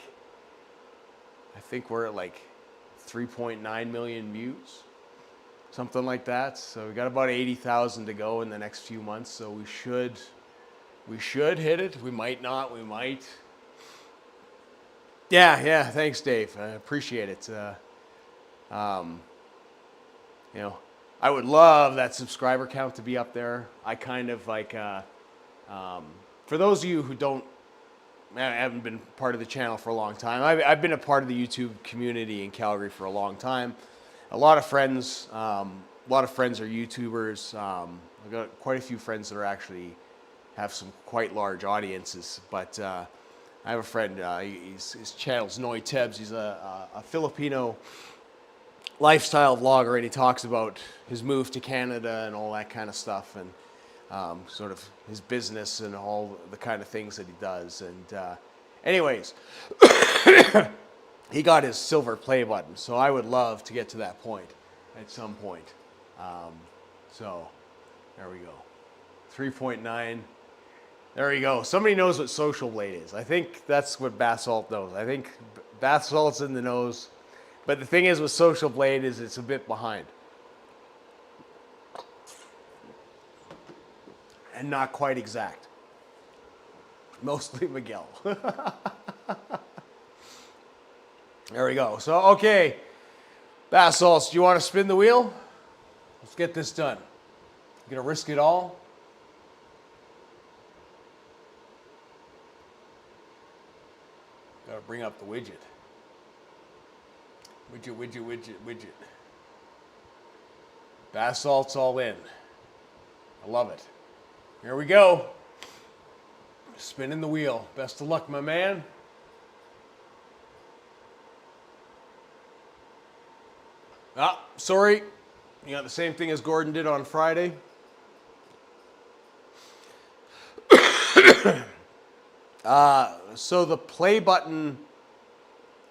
I think we're at like 3.9 million views, something like that. So we got about 80,000 to go in the next few months. So we should hit it. We might not. We might. Yeah. Thanks, Dave. I appreciate it. You know, I would love that subscriber count to be up there. I kind of like, for those of you who haven't been part of the channel for a long time, I've been a part of the YouTube community in Calgary for a long time. A lot of friends are YouTubers. I've got quite a few friends that are actually have some quite large audiences, but I have a friend, his channel's Noy Tebs. He's a Filipino lifestyle vlogger, and he talks about his move to Canada and all that kind of stuff, and sort of his business and all the kind of things that he does. And anyways, he got his silver play button, so I would love to get to that point at some point. So there we go, 3.9. There we go. Somebody knows what Social Blade is. I think that's what bath salt knows. I think bath salt's in the nose. But the thing is with Social Blade is it's a bit behind. And not quite exact. Mostly Miguel. There we go. So, okay. Bath salts, do you want to spin the wheel? Let's get this done. You gonna risk it all? Gotta bring up the widget. Widget. Bath salts all in. I love it. Here we go. Spinning the wheel. Best of luck, my man. Ah, sorry. You got the same thing as Gordon did on Friday. So the play button,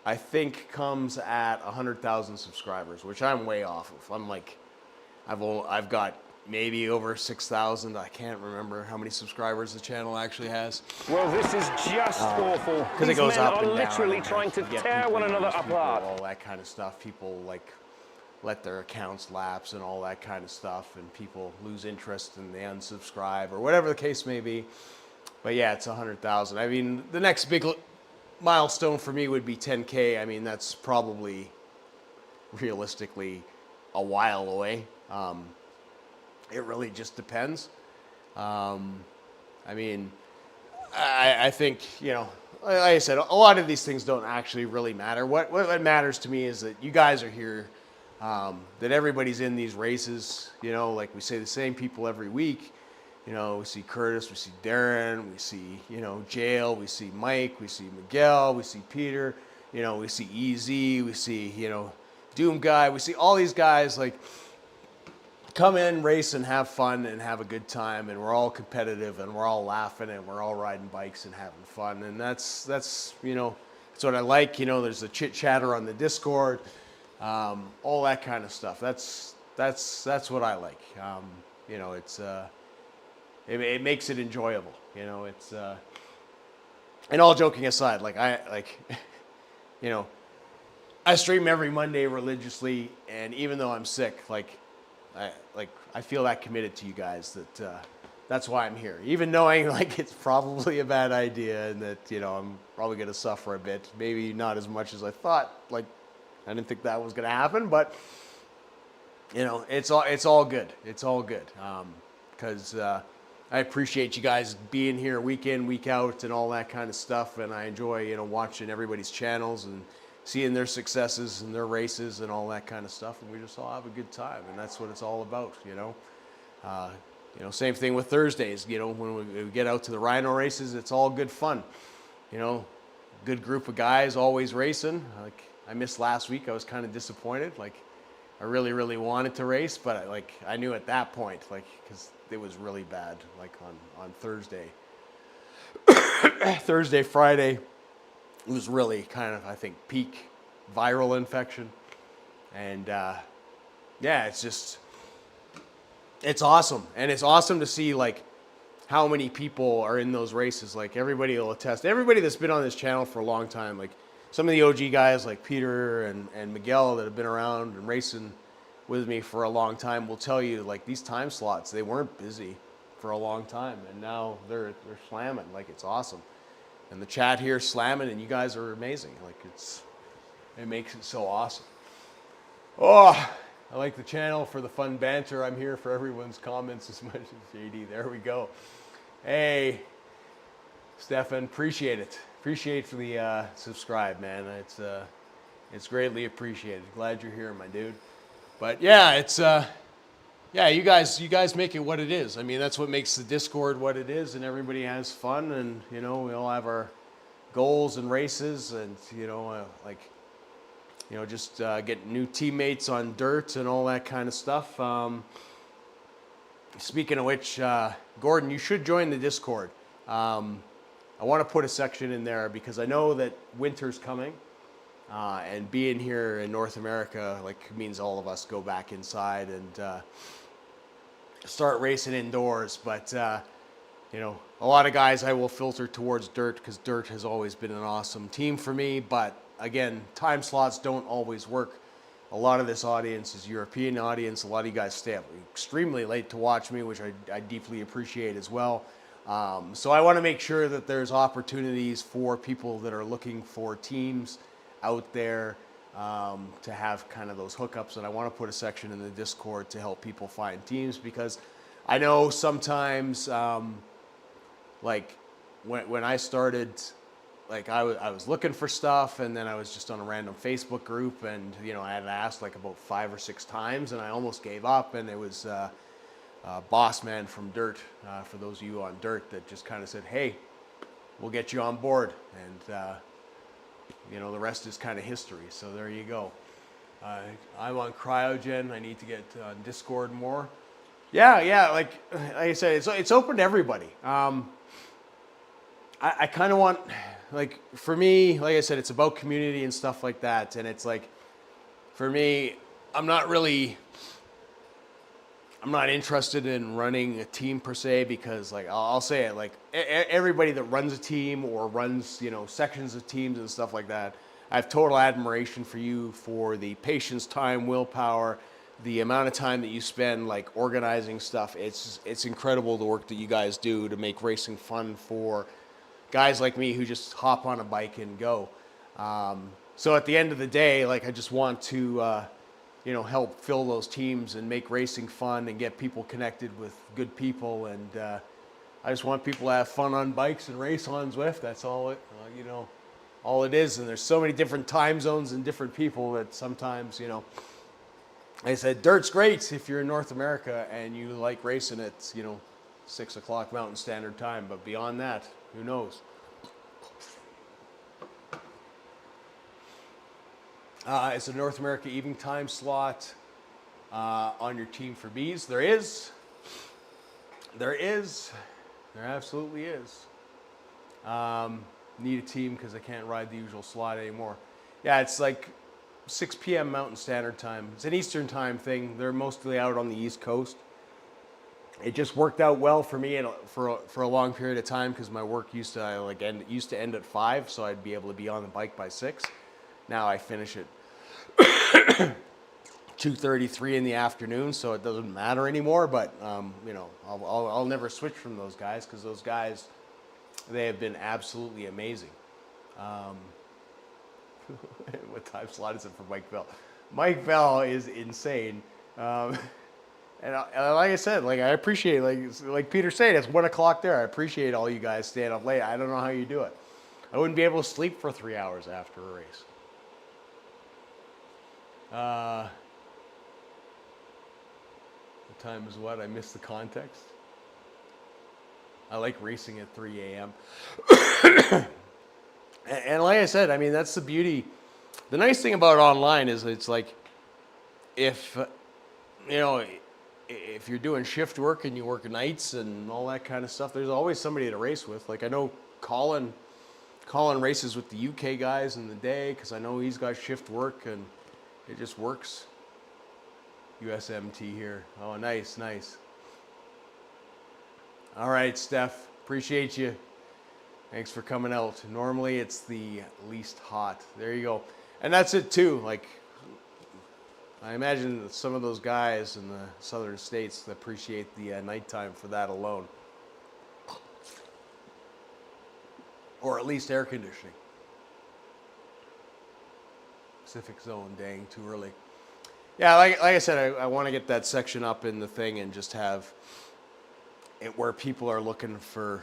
I think, comes at 100,000 subscribers, which I'm way off of. I'm like, I've got maybe over 6,000. I can't remember how many subscribers the channel actually has. Well, this is just awful. Because it goes men up are and down. literally trying to tear one another apart. All that kind of stuff. People like let their accounts lapse and all that kind of stuff, and people lose interest and they unsubscribe or whatever the case may be. But yeah, it's 100,000. I mean, the next big milestone for me would be 10K. I mean, that's probably realistically a while away. It really just depends. I mean, I think, you know, like I said, a lot of these things don't actually really matter. What matters to me is that you guys are here, that everybody's in these races. You know, like we say the same people every week. You know, we see Curtis, we see Darren, we see, you know, Jail, we see Mike, we see Miguel, we see Peter, you know, we see EZ, we see, you know, Doom Guy, we see all these guys like come in, race, and have fun and have a good time, and we're all competitive and we're all laughing and we're all riding bikes and having fun, and that's you know, that's what I like. You know, there's a chit chatter on the Discord, all that kind of stuff. That's what I like. You know, it's it makes it enjoyable. You know, it's and all joking aside, like you know, I stream every Monday religiously, and even though I'm sick, I feel that committed to you guys that that's why I'm here. Even knowing like it's probably a bad idea and that, you know, I'm probably going to suffer a bit, maybe not as much as I thought. Like, I didn't think that was going to happen, but you know, it's all good. It's all good. Because I appreciate you guys being here week in, week out, and all that kind of stuff. And I enjoy, you know, watching everybody's channels and seeing their successes and their races and all that kind of stuff. And we just all have a good time, and that's what it's all about, you know. You know, same thing with Thursdays. You know, when we get out to the Rhino races, it's all good fun. You know, good group of guys always racing. Like I missed last week. I was kind of disappointed. Like I really wanted to race, but I knew at that point, like, because it was really bad. Like on Thursday, Thursday, Friday, it was really kind of, I think, peak viral infection, and yeah, it's awesome, and it's awesome to see like how many people are in those races. Like everybody will attest. Everybody that's been on this channel for a long time, like some of the OG guys like Peter and Miguel that have been around and racing with me for a long time will tell you like these time slots, they weren't busy for a long time, and now they're slamming. Like it's awesome, and the chat here slamming, and you guys are amazing. Like it makes it so awesome. Oh, I like the channel for the fun banter. I'm here for everyone's comments as much as JD. There we go. Hey, Stefan, appreciate it. Appreciate for the subscribe, man. It's greatly appreciated. Glad you're here, my dude. But yeah, it's yeah, you guys make it what it is. I mean, that's what makes the Discord what it is, and everybody has fun, and you know, we all have our goals and races, and you know, like, you know, just get new teammates on dirt and all that kind of stuff. Speaking of which, Gordon, you should join the Discord. I want to put a section in there because I know that winter's coming, and being here in North America like means all of us go back inside and start racing indoors. But you know, a lot of guys I will filter towards dirt because dirt has always been an awesome team for me. But again, time slots don't always work. A lot of this audience is European audience. A lot of you guys stay up extremely late to watch me, which I deeply appreciate as well. So I want to make sure that there's opportunities for people that are looking for teams out there to have kind of those hookups. And I want to put a section in the Discord to help people find teams, because I know sometimes like when I started, like I was looking for stuff, and then I was just on a random Facebook group, and you know, I had asked like about 5 or 6 times, and I almost gave up. And it was Boss Man from Dirt, for those of you on Dirt, that just kind of said, hey, we'll get you on board, and you know, the rest is kind of history. So there you go. I'm on Cryogen. I need to get on Discord more. Yeah, like I said, it's open to everybody. I kind of want, like, for me, like I said, it's about community and stuff like that. And it's like, for me, I'm not interested in running a team per se, because like, I'll say it, like everybody that runs a team or runs, you know, sections of teams and stuff like that, I have total admiration for you for the patience, time, willpower, the amount of time that you spend like organizing stuff. It's incredible the work that you guys do to make racing fun for guys like me who just hop on a bike and go. So at the end of the day, like I just want to, you know, help fill those teams and make racing fun and get people connected with good people. And I just want people to have fun on bikes and race on Zwift. That's all it, you know, all it is. And there's so many different time zones and different people that sometimes, you know, like I said, dirt's great if you're in North America and you like racing at, you know, 6 o'clock Mountain Standard Time. But beyond that, who knows? It's a North America evening time slot on your team for bees. There absolutely is. Need a team because I can't ride the usual slot anymore. Yeah, it's like 6 p.m. Mountain Standard Time. It's an Eastern time thing. They're mostly out on the East Coast. It just worked out well for me and for a long period of time, because my work used to end at 5, so I'd be able to be on the bike by 6. Now I finish at 2:33 in the afternoon, so it doesn't matter anymore. But you know, I'll never switch from those guys, because those guys, they have been absolutely amazing. What time slot is it for Mike Bell? Mike Bell is insane. And like I said, like I appreciate, like Peter said, it's 1 o'clock there. I appreciate all you guys staying up late. I don't know how you do it. I wouldn't be able to sleep for 3 hours after a race. What time is what? I missed the context. I like racing at 3 a.m. And like I said, I mean, that's the beauty. The nice thing about online is it's like, if, you know, if you're doing shift work and you work nights and all that kind of stuff, there's always somebody to race with. Like I know Colin races with the UK guys in the day because I know he's got shift work and it just works. USMT here. Oh, nice, nice. All right, Steph, appreciate you. Thanks for coming out. Normally it's the least hot. There you go. And that's it too. Like, I imagine that some of those guys in the southern states appreciate the nighttime for that alone. Or at least air conditioning. Pacific zone, dang, too early. Yeah, like I said, I want to get that section up in the thing and just have it where people are looking for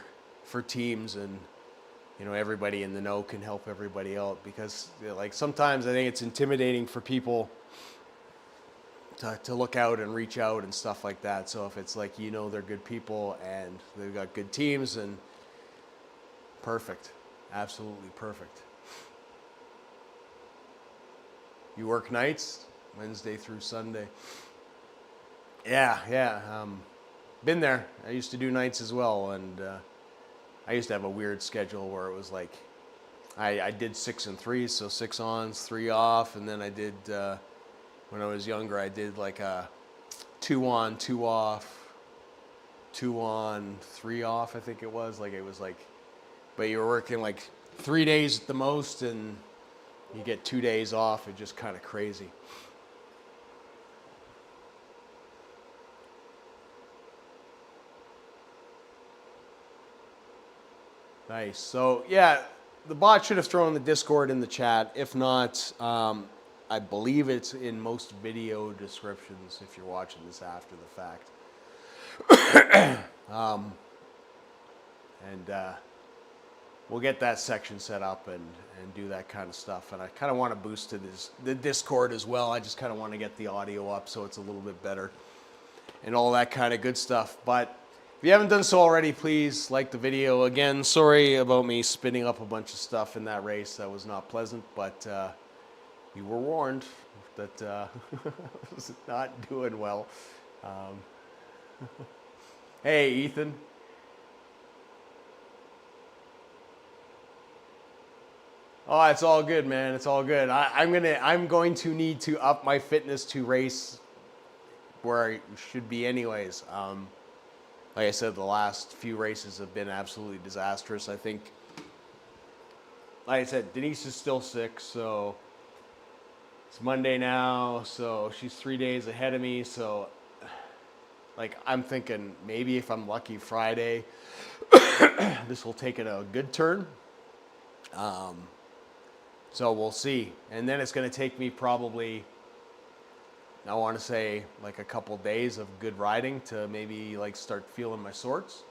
teams, and you know, everybody in the know can help everybody out, because like sometimes I think it's intimidating for people to look out and reach out and stuff like that. So if it's like, you know, they're good people and they've got good teams, and perfect, absolutely perfect. You work nights, Wednesday through Sunday. Yeah. Been there. I used to do nights as well, and I used to have a weird schedule where it was like I did 6 and 3, so 6 on, 3 off, and then I did when I was younger I did like a 2 on, 2 off, 2 on, 3 off. I think it was like but you were working like 3 days at the most, and you get 2 days off. It's just kind of crazy. Nice. So yeah, the bot should have thrown the Discord in the chat. If not, I believe it's in most video descriptions if you're watching this after the fact. We'll get that section set up and do that kind of stuff. And I kind of want to boost to the Discord as well. I just kind of want to get the audio up so it's a little bit better and all that kind of good stuff. But if you haven't done so already, please like the video. Again, sorry about me spinning up a bunch of stuff in that race. That was not pleasant, but you were warned that I was not doing well. Hey, Ethan. Oh, it's all good, man. It's all good. I'm going to need to up my fitness to race where I should be anyways. Like I said, the last few races have been absolutely disastrous. I think, like I said, Denise is still sick, so it's Monday now, so she's 3 days ahead of me. So, like, I'm thinking maybe if I'm lucky Friday, this will take it a good turn. So we'll see. And then it's going to take me probably, I want to say, like a couple days of good riding to maybe like start feeling my sorts.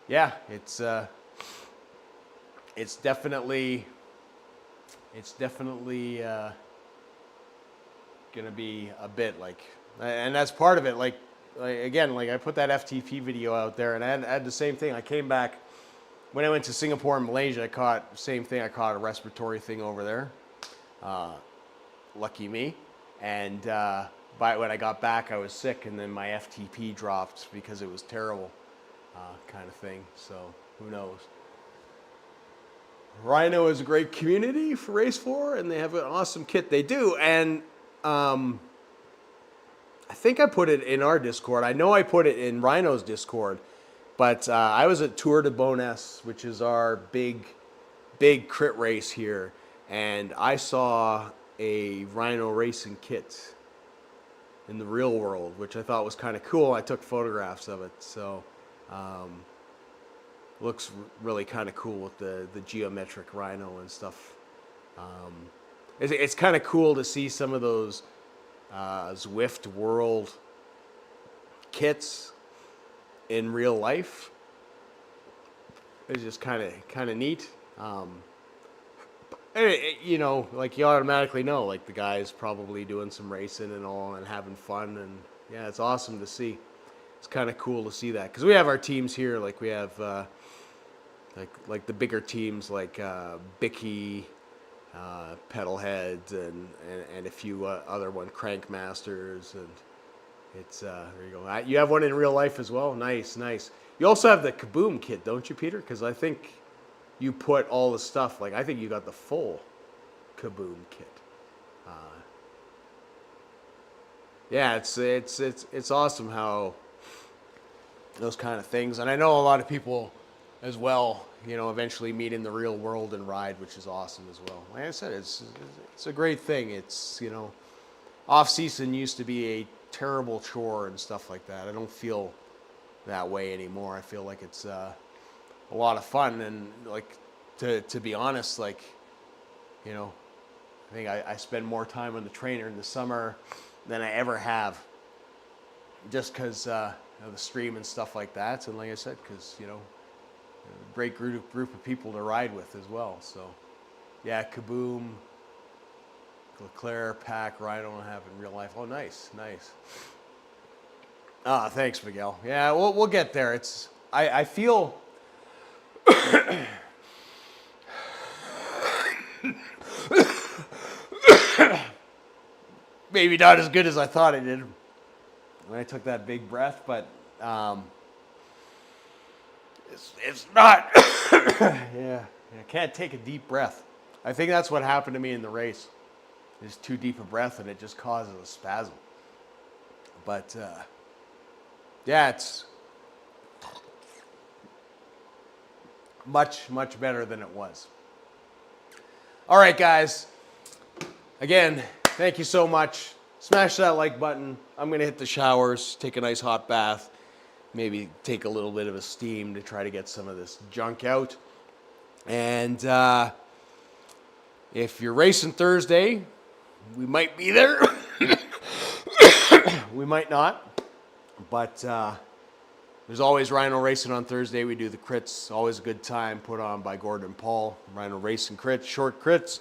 Yeah, it's definitely gonna be a bit like, and that's part of it. Like again, like I put that FTP video out there, and I had the same thing. I came back when I went to Singapore and Malaysia. I caught the same thing. I caught a respiratory thing over there. Lucky me. And when I got back, I was sick, and then my FTP dropped because it was terrible, kind of thing. So who knows? Rhino is a great community for Race 4, and they have an awesome kit. They do, and I think I put it in our Discord. I know I put it in Rhino's Discord, but I was at Tour de Bonesse, which is our big crit race here, and I saw a Rhino racing kit in the real world, which I thought was kind of cool. I took photographs of it, so looks really kind of cool with the geometric Rhino and stuff. it's kind of cool to see some of those Zwift World kits in real life. It's just kind of neat. You know, like you automatically know, like the guy's probably doing some racing and all and having fun, and yeah, it's awesome to see. It's kind of cool to see that because we have our teams here, like we have like the bigger teams like Bicky, Pedalheads, and a few other one, Crankmasters, and it's there you go. You have one in real life as well. Nice. You also have the Kaboom kit, don't you, Peter? Because I think you put all the stuff. Like I think you got the full Kaboom kit. Yeah, it's awesome how those kind of things, and I know a lot of people as well. You know, eventually meet in the real world and ride, which is awesome as well. Like I said, it's a great thing. It's, you know, off season used to be a terrible chore and stuff like that. I don't feel that way anymore. I feel like it's a lot of fun, and like to be honest, like, you know, I think I spend more time on the trainer in the summer than I ever have, just because of the stream and stuff like that. And like I said, because, you know, a great group of people to ride with as well. So yeah, Kaboom, Leclerc, Pack, ride I don't have in real life. Oh, nice. Ah, thanks, Miguel. Yeah, we'll get there. It's I feel maybe not as good as I thought I did when I took that big breath, but it's not. Yeah, I can't take a deep breath. I think that's what happened to me in the race. It's too deep a breath, and it just causes a spasm. But yeah, it's much better than it was. All right, guys. Again, thank you so much. Smash that like button. I'm going to hit the showers, take a nice hot bath, maybe take a little bit of a steam to try to get some of this junk out. And if you're racing Thursday, we might be there. We might not. But there's always Rhino Racing on Thursday. We do the crits. Always a good time put on by Gordon and Paul. Rhino Racing crits, short crits.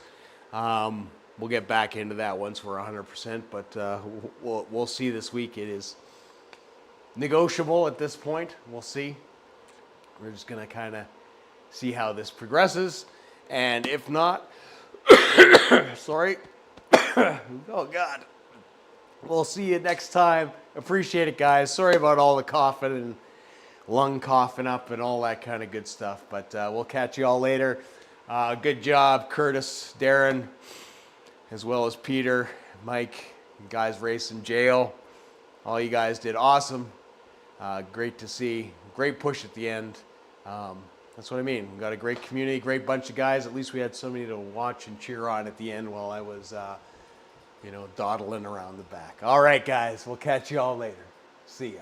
We'll get back into that once we're 100%, but we'll see this week. It is negotiable at this point. We'll see. We're just going to kind of see how this progresses. And if not, sorry. Oh, God. We'll see you next time. Appreciate it, guys. Sorry about all the coughing and lung coughing up and all that kind of good stuff, but we'll catch you all later. Good job, Curtis, Darren, as well as Peter, Mike, you guys racing jail. All you guys did awesome. Great to see. Great push at the end. That's what I mean. We got a great community, great bunch of guys. At least we had somebody to watch and cheer on at the end while I was, you know, dawdling around the back. All right, guys. We'll catch you all later. See ya.